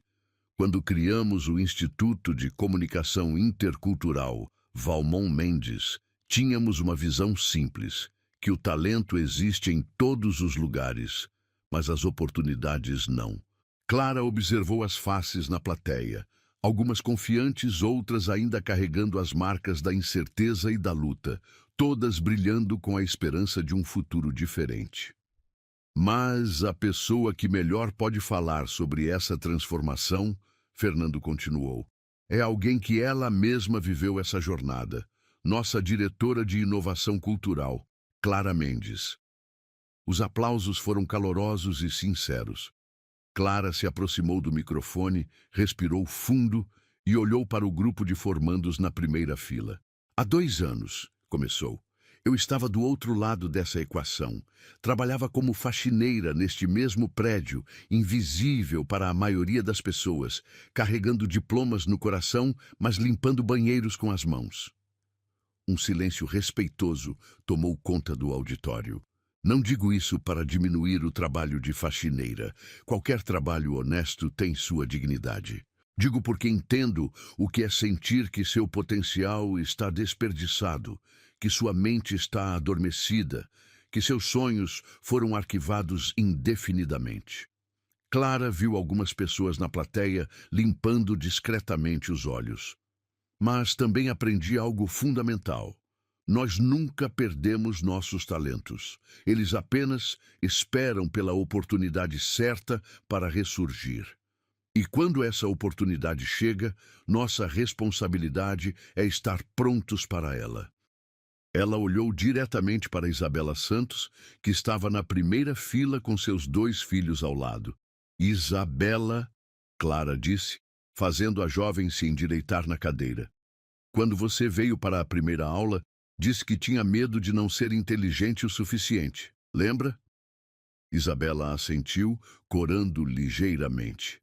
Quando criamos o Instituto de Comunicação Intercultural Valmont Mendes, tínhamos uma visão simples, que o talento existe em todos os lugares, mas as oportunidades não. Clara observou as faces na plateia, algumas confiantes, outras ainda carregando as marcas da incerteza e da luta, todas brilhando com a esperança de um futuro diferente. Mas a pessoa que melhor pode falar sobre essa transformação, Fernando continuou, é alguém que ela mesma viveu essa jornada, nossa diretora de inovação cultural, Clara Mendes. Os aplausos foram calorosos e sinceros. Clara se aproximou do microfone, respirou fundo e olhou para o grupo de formandos na primeira fila. Há 2 anos, começou. Eu estava do outro lado dessa equação. Trabalhava como faxineira neste mesmo prédio, invisível para a maioria das pessoas, carregando diplomas no coração, mas limpando banheiros com as mãos. Um silêncio respeitoso tomou conta do auditório. Não digo isso para diminuir o trabalho de faxineira. Qualquer trabalho honesto tem sua dignidade. Digo porque entendo o que é sentir que seu potencial está desperdiçado, que sua mente está adormecida, que seus sonhos foram arquivados indefinidamente. Clara viu algumas pessoas na plateia limpando discretamente os olhos. Mas também aprendi algo fundamental. Nós nunca perdemos nossos talentos. Eles apenas esperam pela oportunidade certa para ressurgir. E quando essa oportunidade chega, nossa responsabilidade é estar prontos para ela. Ela olhou diretamente para Isabela Santos, que estava na primeira fila com seus 2 filhos ao lado. Isabela, Clara disse, fazendo a jovem se endireitar na cadeira. Quando você veio para a primeira aula, disse que tinha medo de não ser inteligente o suficiente. Lembra? Isabela assentiu, corando ligeiramente.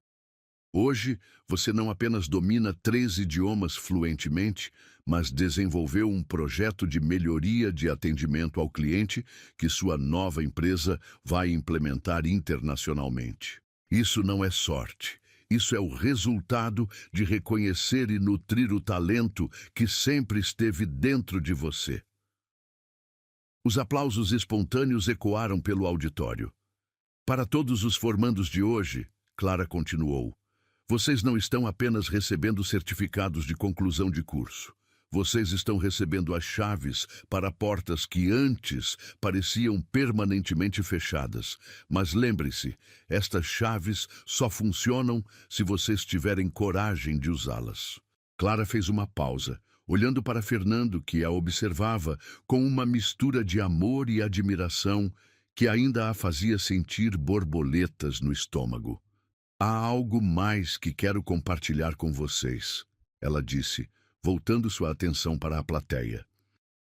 Hoje, você não apenas domina 3 idiomas fluentemente, mas desenvolveu um projeto de melhoria de atendimento ao cliente que sua nova empresa vai implementar internacionalmente. Isso não é sorte. Isso é o resultado de reconhecer e nutrir o talento que sempre esteve dentro de você. Os aplausos espontâneos ecoaram pelo auditório. Para todos os formandos de hoje, Clara continuou, vocês não estão apenas recebendo certificados de conclusão de curso. Vocês estão recebendo as chaves para portas que antes pareciam permanentemente fechadas. Mas lembre-se, estas chaves só funcionam se vocês tiverem coragem de usá-las. Clara fez uma pausa, olhando para Fernando, que a observava com uma mistura de amor e admiração que ainda a fazia sentir borboletas no estômago. Há algo mais que quero compartilhar com vocês, ela disse, voltando sua atenção para a plateia.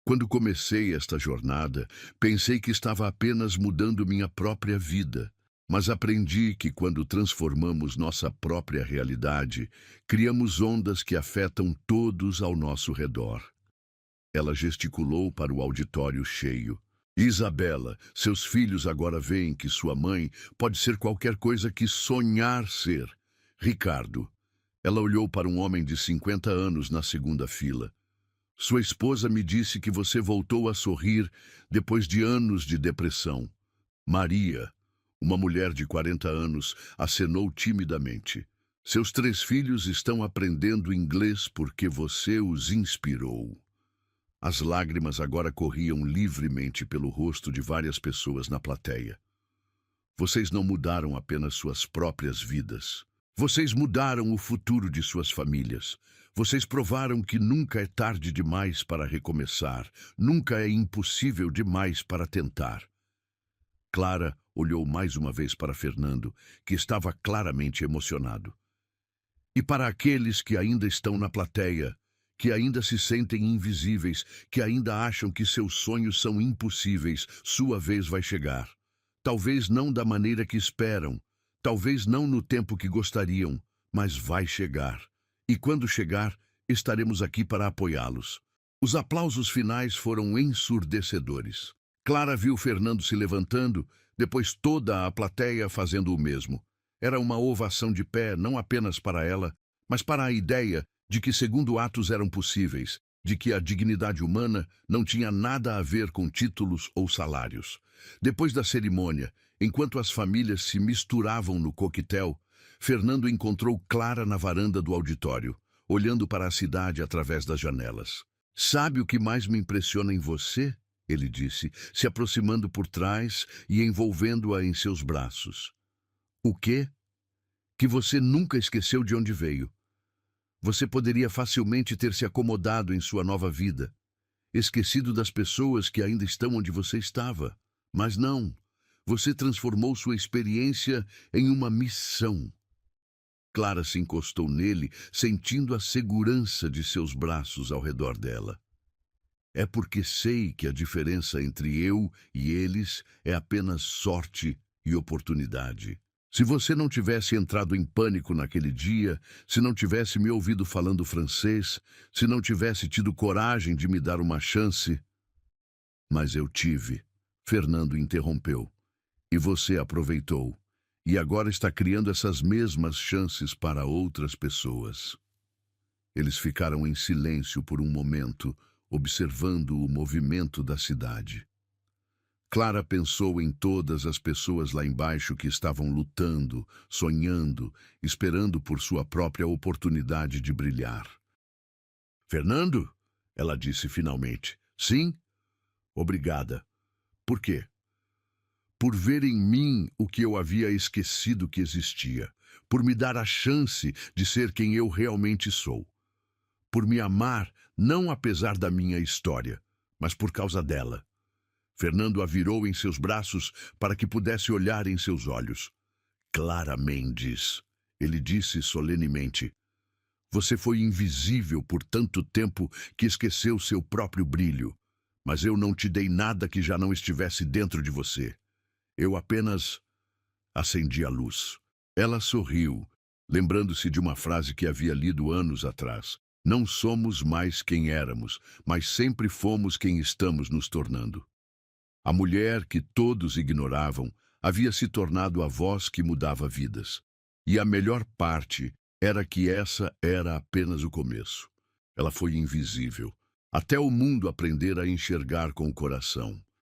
Quando comecei esta jornada, pensei que estava apenas mudando minha própria vida, mas aprendi que quando transformamos nossa própria realidade, criamos ondas que afetam todos ao nosso redor. Ela gesticulou para o auditório cheio. Isabela, seus filhos agora veem que sua mãe pode ser qualquer coisa que sonhar ser. Ricardo. Ela olhou para um homem de 50 anos na segunda fila. Sua esposa me disse que você voltou a sorrir depois de anos de depressão. Maria, uma mulher de 40 anos, acenou timidamente. Seus 3 filhos estão aprendendo inglês porque você os inspirou. As lágrimas agora corriam livremente pelo rosto de várias pessoas na plateia. Vocês não mudaram apenas suas próprias vidas. Vocês mudaram o futuro de suas famílias. Vocês provaram que nunca é tarde demais para recomeçar, nunca é impossível demais para tentar. Clara olhou mais uma vez para Fernando, que estava claramente emocionado. E para aqueles que ainda estão na plateia, que ainda se sentem invisíveis, que ainda acham que seus sonhos são impossíveis, sua vez vai chegar. Talvez não da maneira que esperam, talvez não no tempo que gostariam, mas vai chegar. E quando chegar, estaremos aqui para apoiá-los. Os aplausos finais foram ensurdecedores. Clara viu Fernando se levantando, depois toda a plateia fazendo o mesmo. Era uma ovação de pé, não apenas para ela, mas para a ideia de que segundo atos eram possíveis, de que a dignidade humana não tinha nada a ver com títulos ou salários. Depois da cerimônia, enquanto as famílias se misturavam no coquetel, Fernando encontrou Clara na varanda do auditório, olhando para a cidade através das janelas. Sabe o que mais me impressiona em você? Ele disse, se aproximando por trás e envolvendo-a em seus braços. O quê? Que você nunca esqueceu de onde veio. Você poderia facilmente ter se acomodado em sua nova vida, esquecido das pessoas que ainda estão onde você estava. Mas não. Você transformou sua experiência em uma missão. Clara se encostou nele, sentindo a segurança de seus braços ao redor dela. É porque sei que a diferença entre eu e eles é apenas sorte e oportunidade. Se você não tivesse entrado em pânico naquele dia, se não tivesse me ouvido falando francês, se não tivesse tido coragem de me dar uma chance... Mas eu tive. Fernando interrompeu. E você aproveitou. E agora está criando essas mesmas chances para outras pessoas. Eles ficaram em silêncio por um momento, observando o movimento da cidade. Clara pensou em todas as pessoas lá embaixo que estavam lutando, sonhando, esperando por sua própria oportunidade de brilhar. Fernando? Ela disse finalmente. Sim? Obrigada. Por quê? Por ver em mim o que eu havia esquecido que existia, por me dar a chance de ser quem eu realmente sou, por me amar não apesar da minha história, mas por causa dela. Fernando a virou em seus braços para que pudesse olhar em seus olhos. Clara Mendes, ele disse solenemente, você foi invisível por tanto tempo que esqueceu seu próprio brilho, mas eu não te dei nada que já não estivesse dentro de você. Eu apenas acendi a luz. Ela sorriu, lembrando-se de uma frase que havia lido anos atrás. Não somos mais quem éramos, mas sempre fomos quem estamos nos tornando. A mulher que todos ignoravam havia se tornado a voz que mudava vidas. E a melhor parte era que essa era apenas o começo. Ela foi invisível, até o mundo aprender a enxergar com o coração.